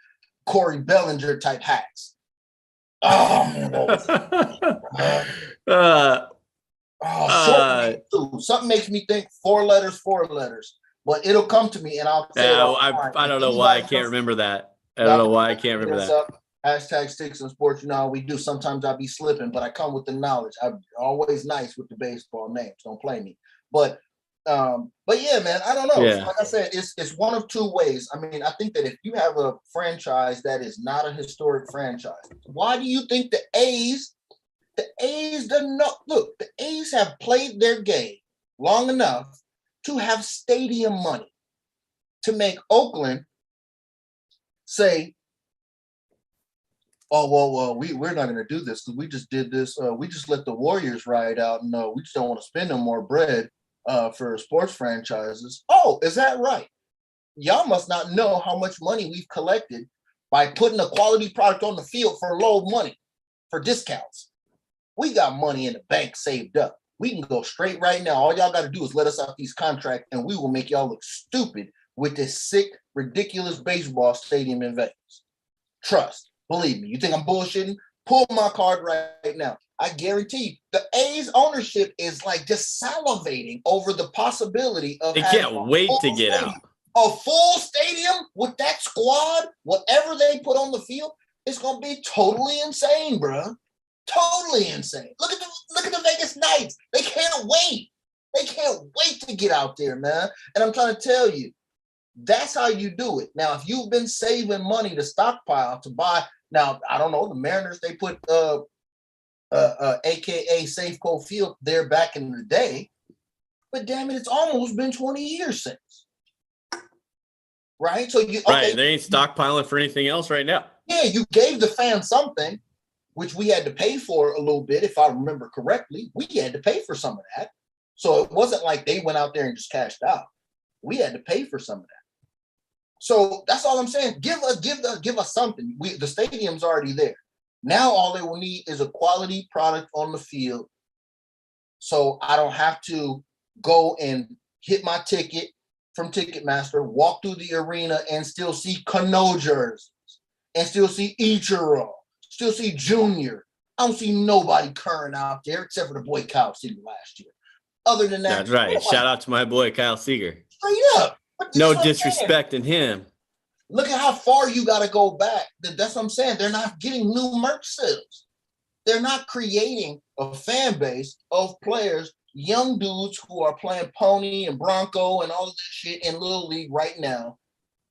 Corey Bellinger type hacks. Oh man, something makes me think 4 letters, but it'll come to me and I'll say I don't know why I can't remember that. I don't know why I can't remember that. Hashtag Sticks and Sports. You know how we do. Sometimes I'll be slipping, but I come with the knowledge. I'm always nice with the baseball names. Don't play me. But yeah, man, I don't know. Yeah. Like I said, it's one of two ways. I mean, I think that if you have a franchise that is not a historic franchise, why do you think the A's look, the A's have played their game long enough to have stadium money to make Oakland say, oh, well, we're not going to do this because we just did this. We just let the Warriors ride out, and we just don't want to spend no more bread for sports franchises. Oh, is that right? Y'all must not know how much money we've collected by putting a quality product on the field for low money, for discounts. We got money in the bank saved up. We can go straight right now. All y'all got to do is let us out these contracts, and we will make y'all look stupid with this sick, ridiculous baseball stadium in Vegas. Trust. Believe me. You think I'm bullshitting? Pull my card right now. I guarantee you, the A's ownership is like just salivating over the possibility of they can't wait to get out. A full stadium with that squad, whatever they put on the field, it's gonna be totally insane, bro. Totally insane. Look at the Vegas Knights. They can't wait. They can't wait to get out there, man. And I'm trying to tell you, that's how you do it. Now, if you've been saving money to stockpile to buy, now I don't know, the Mariners, they put AKA Safeco Field there back in the day, but damn it, it's almost been 20 years since. Right? So right, they ain't stockpiling for anything else right now. Yeah, you gave the fans something, which we had to pay for a little bit, if I remember correctly. We had to pay for some of that. So it wasn't like they went out there and just cashed out. We had to pay for some of that. So that's all I'm saying. Give us something. The stadium's already there. Now all they will need is a quality product on the field. So I don't have to go and hit my ticket from Ticketmaster, walk through the arena and still see Cano jerseys, and still see Ichiro, still see Junior. I don't see nobody current out there except for the boy Kyle Seager last year. Other than that, that's right. Shout out to my boy Kyle Seager. Straight up. No disrespecting him. Look at how far you got to go back. That's what I'm saying. They're not getting new merch sales. They're not creating a fan base of players, young dudes who are playing Pony and Bronco and all of this shit in Little League right now.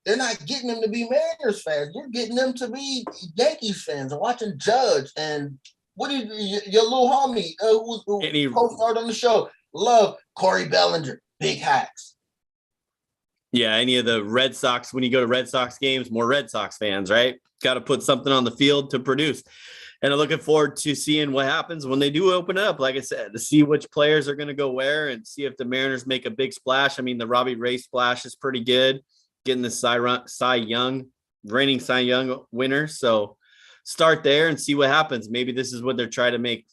They're not getting them to be Mariners fans. You're getting them to be Yankees fans and watching Judge and what is your little homie who co-starred on the show? Love Corey Bellinger, Big Hacks. Yeah, any of the Red Sox, when you go to Red Sox games, more Red Sox fans, right? Got to put something on the field to produce. And I'm looking forward to seeing what happens when they do open it up, like I said, to see which players are going to go where and see if the Mariners make a big splash. I mean, the Robbie Ray splash is pretty good, getting the reigning Cy Young winner. So start there and see what happens. Maybe this is what they're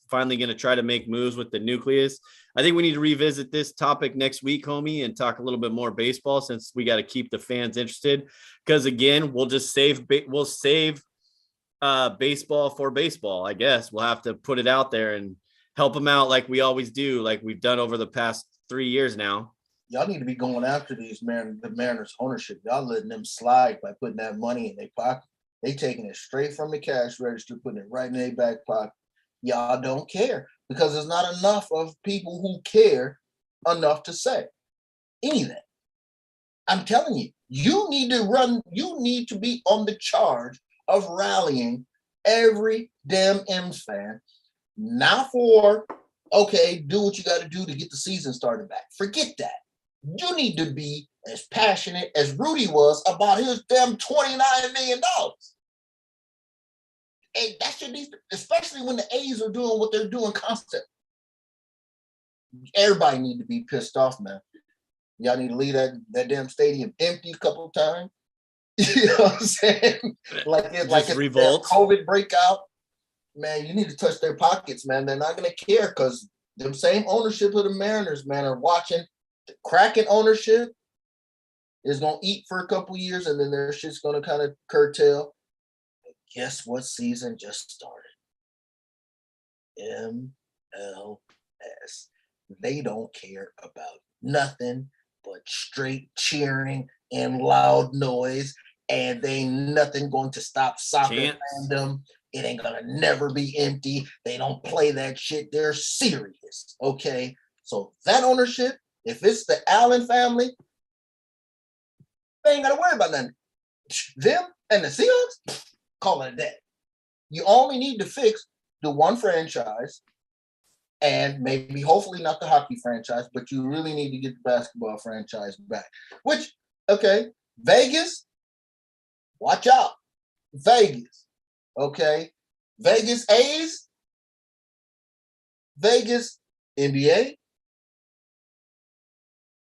finally going to try to make moves with the nucleus. I think we need to revisit this topic next week, homie, and talk a little bit more baseball since we got to keep the fans interested. Because again, we'll save baseball for baseball. I guess we'll have to put it out there and help them out like we always do, like we've done over the past 3 years now. Y'all need to be going after the Mariners ownership. Y'all letting them slide by putting that money in their pocket. They taking it straight from the cash register, putting it right in their back pocket. Y'all don't care because there's not enough of people who care enough to say anything. I'm telling you, you need to be on the charge of rallying every damn M's fan, not for, okay, do what you got to do to get the season started back. Forget that. You need to be as passionate as Rudy was about his damn $29 million. And that should be, especially when the A's are doing what they're doing constantly. Everybody need to be pissed off, man. Y'all need to leave that damn stadium empty a couple of times. You know what I'm saying? Like it's revolt. COVID breakout, man, you need to touch their pockets, man. They're not going to care because them same ownership of the Mariners, man, are watching. The Kraken ownership is going to eat for a couple years and then their shit's going to kind of curtail. But guess what season just started? MLS. They don't care about nothing but straight cheering and loud noise, and they ain't nothing going to stop soccer fandom. It ain't gonna never be empty. They don't play that shit. They're serious, okay? So that ownership, if it's the Allen family, they ain't gotta worry about nothing. Them and the Seahawks, call it a day. You only need to fix the one franchise, and maybe hopefully not the hockey franchise, but you really need to get the basketball franchise back. Which, okay, Vegas, watch out. Vegas, okay? Vegas A's, Vegas NBA,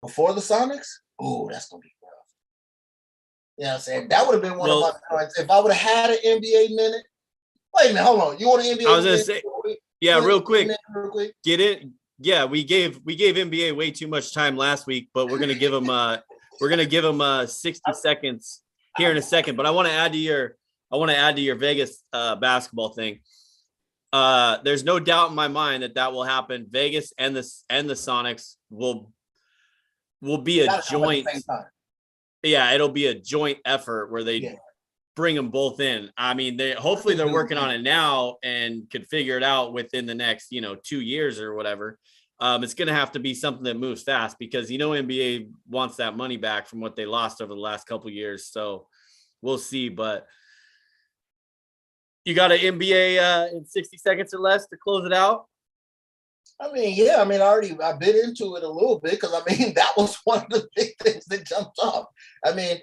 before the Sonics, oh, that's going to be rough. You know what I'm saying? That would have been one of my points. If I would have had an NBA minute, wait a minute, hold on. You want an NBA minute? I was going to say, yeah, real quick. Get it? Yeah, we gave NBA way too much time last week, but we're gonna give them 60 seconds here in a second. But I want to add to your Vegas basketball thing. There's no doubt in my mind that will happen. Vegas and the Sonics will be a joint. Yeah, it'll be a joint effort where they bring them both in. I mean, hopefully they're working on it now and could figure it out within the next 2 years or whatever. It's going to have to be something that moves fast because NBA wants that money back from what they lost over the last couple of years. So we'll see. But you got an NBA in 60 seconds or less to close it out? I mean, yeah. I mean, I bit into it a little bit because, I mean, that was one of the big things that jumped off. I mean,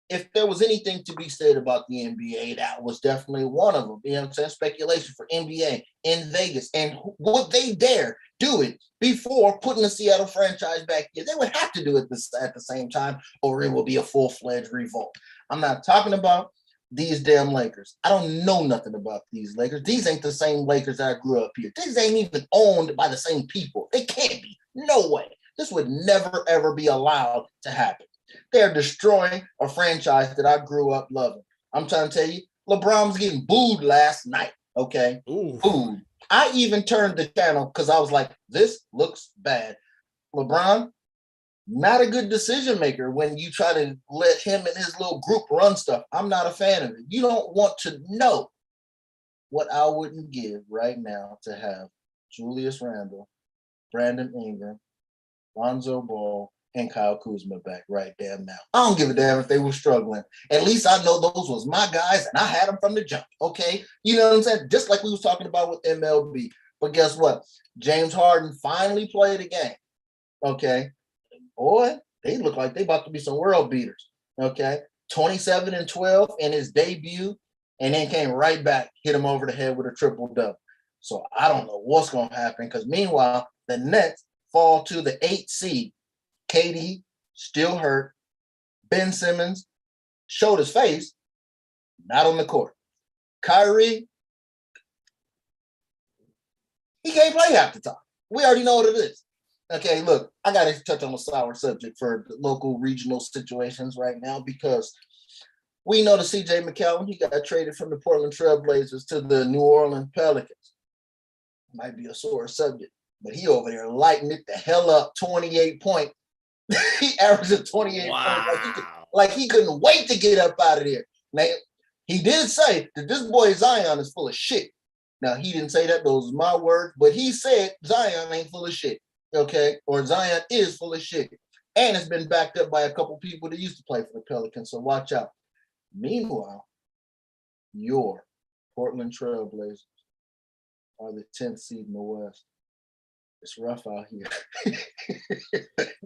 if there was anything to be said about the NBA, that was definitely one of them. You know what I'm saying? Speculation for NBA in Vegas. And would they dare do it before putting the Seattle franchise back here? They would have to do it at the same time, or it will be a full-fledged revolt. I'm not talking about these damn Lakers. I don't know nothing about these Lakers. These ain't the same Lakers that I grew up here. These ain't even owned by the same people. They can't be. No way. This would never, ever be allowed to happen. They're destroying a franchise that I grew up loving. I'm trying to tell you, LeBron was getting booed last night, okay? Ooh. Booed. I even turned the channel because I was like, this looks bad. LeBron, not a good decision maker when you try to let him and his little group run stuff. I'm not a fan of it. You don't want to know what I wouldn't give right now to have Julius Randle, Brandon Ingram, Lonzo Ball, and Kyle Kuzma back right damn now. I don't give a damn if they were struggling. At least I know those was my guys and I had them from the jump, okay? You know what I'm saying? Just like we was talking about with MLB. But guess what? James Harden finally played a game, okay? Boy, they look like they about to be some world beaters, okay? 27-12 in his debut, and then came right back, hit him over the head with a triple-double. So I don't know what's going to happen because meanwhile, the Nets fall to the 8th seed. KD still hurt. Ben Simmons showed his face, not on the court. Kyrie, he can't play half the time. We already know what it is. Okay, look, I got to touch on a sour subject for local regional situations right now because we know the CJ McCollum, he got traded from the Portland Trailblazers to the New Orleans Pelicans. Might be a sore subject, but he over there lighting it the hell up, 28 points. He averaged 28 points. Like he couldn't wait to get up out of there. Now, he did say that this boy Zion is full of shit. Now, he didn't say that. Those are my words. But he said Zion ain't full of shit, okay? Or Zion is full of shit. And it's been backed up by a couple people that used to play for the Pelicans, so watch out. Meanwhile, your Portland Trailblazers are the 10th seed in the West. It's rough out here.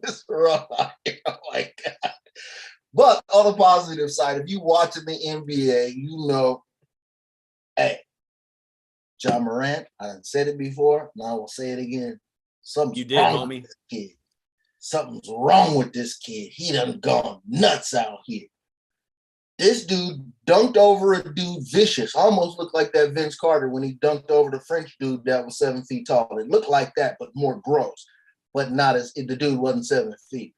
It's rough out here. Oh my God. But on the positive side, if you watching the NBA, you know, hey, Ja Morant, I done said it before, and I will say it again. Something's wrong with this kid. Something's wrong with this kid. He done gone nuts out here. This dude dunked over a dude vicious. Almost looked like that Vince Carter when he dunked over the French dude that was 7 feet tall. It looked like that, but more gross. But not as the dude wasn't 7 feet.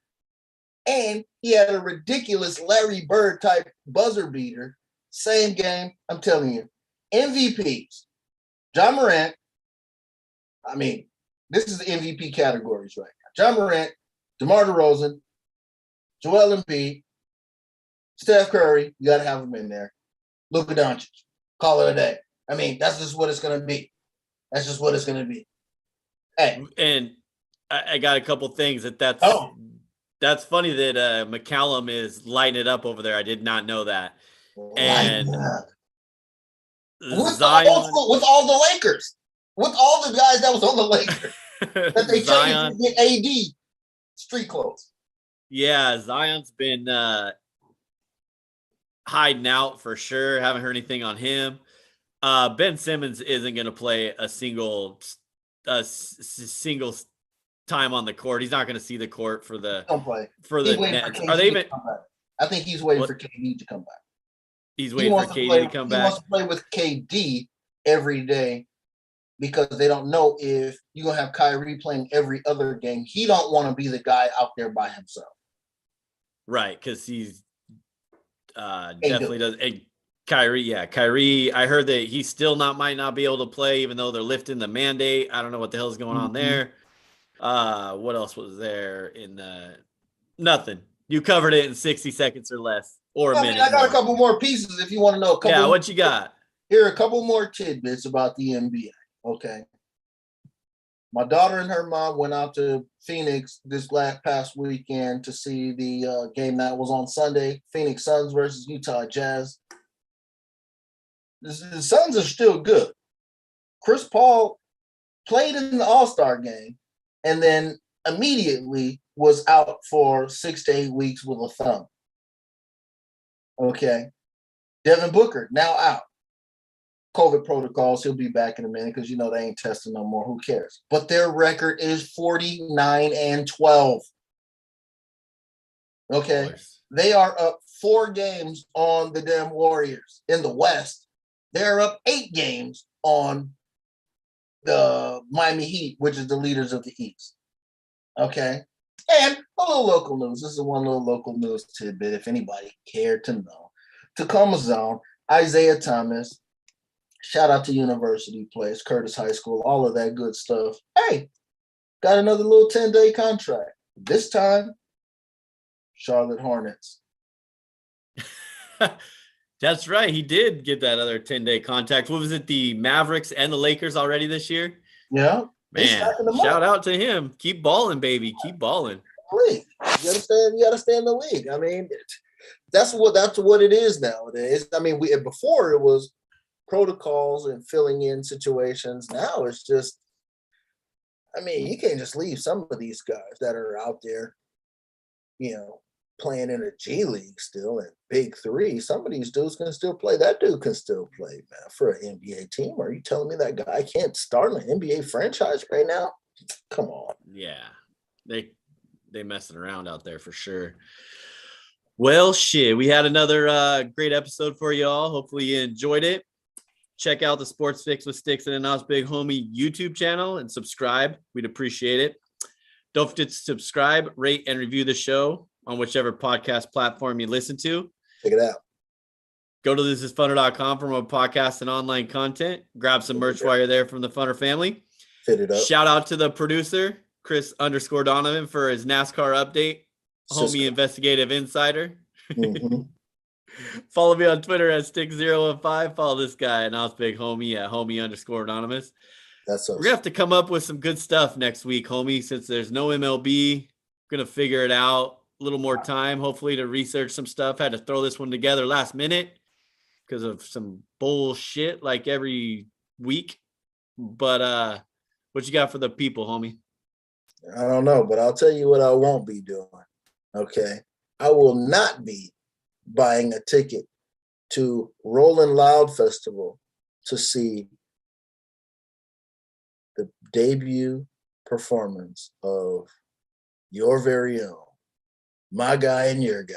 And he had a ridiculous Larry Bird type buzzer beater. Same game. I'm telling you. MVPs. Ja Morant. I mean, this is the MVP categories right now. Ja Morant, DeMar DeRozan, Joel Embiid, Steph Curry, you got to have him in there. Luka Doncic, call it a day. I mean, that's just what it's going to be. That's just what it's going to be. Hey. And I got a couple things that's funny that McCallum is lighting it up over there. I did not know that. And with all the Lakers. With all the guys that was on the Lakers. That they changed to get AD street clothes. Yeah, Zion's been hiding out for sure. Haven't heard anything on him. Ben Simmons isn't going to play a single time on the court. He's not going to see the court for the Nets. Are they even? I think he's waiting for KD to come back. He's waiting for KD to come back. He wants to play with KD every day because they don't know if you're going to have Kyrie playing every other game. He don't want to be the guy out there by himself. Right, because he's definitely does. And Kyrie. I heard that he still might not be able to play, even though they're lifting the mandate. I don't know what the hell is going on there. What else was there in the nothing? You covered it in 60 seconds or less, or a minute. I got a couple more pieces if you want to know. What you got? Here are a couple more tidbits about the NBA. Okay. My daughter and her mom went out to Phoenix this past weekend to see the game that was on Sunday, Phoenix Suns versus Utah Jazz. The Suns are still good. Chris Paul played in the All-Star game and then immediately was out for 6 to 8 weeks with a thumb. Okay. Devin Booker now out. COVID protocols. He'll be back in a minute because, they ain't testing no more. Who cares? But their record is 49-12. Okay. They are up 4 games on the damn Warriors in the West. They're up 8 games on the Miami Heat, which is the leaders of the East. Okay. And a little local news. This is one little local news tidbit, if anybody cared to know. Tacoma Zone, Isaiah Thomas, shout out to University Place, Curtis High School, all of that good stuff. Hey, got another little 10-day contract. This time, Charlotte Hornets. That's right. He did get that other 10-day contract. What was it? The Mavericks and the Lakers already this year? Yeah. Man, shout out to him. Keep balling, baby. Keep balling. League. You understand? You got to stay in the league. I mean, that's what it is nowadays. I mean, before it was protocols and filling in situations. Now it's just, you can't just leave some of these guys that are out there, playing in a G League still and Big Three. Some of these dudes can still play. That dude can still play, man, for an NBA team. Are you telling me that guy can't start in an NBA franchise right now? Come on. Yeah, they messing around out there for sure. Well, shit, we had another great episode for y'all. Hopefully you enjoyed it. Check out the Sports Fix with Sticks and Us Big Homie YouTube channel and subscribe. We'd appreciate it. Don't forget to subscribe, rate, and review the show on whichever podcast platform you listen to. Check it out. Go to thisisfunner.com for more podcasts and online content. Grab some merch while you're there from the Funner family. Fit it up. Shout out to the producer, Chris_Donovan, for his NASCAR update. Homie Investigative Insider. Mm-hmm. Follow me on Twitter at Stick015. Follow this guy and Us Big Homie at Homie_Anonymous. That's us. We're gonna have to come up with some good stuff next week, homie, since there's no MLB. Gonna figure it out. A little more time, hopefully, to research some stuff. Had to throw this one together last minute because of some bullshit like every week. But what you got for the people, homie? I don't know, but I'll tell you what I won't be doing. Okay. I will not be buying a ticket to Rolling Loud Festival to see the debut performance of your very own, my guy and your guy,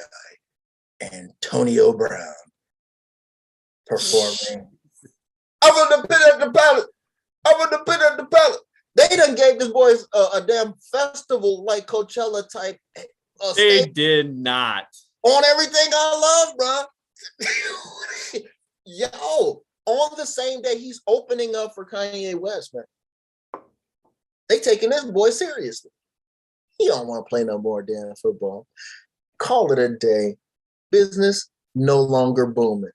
Antonio Brown, performing. I'm on the pit at the pallet. I'm on the pit at the pallet. They done gave this boy a damn festival like Coachella type. They did not. On everything I love, bro. Yo, on the same day he's opening up for Kanye West, man. They taking this boy seriously. He don't want to play no more damn football. Call it a day. Business no longer booming.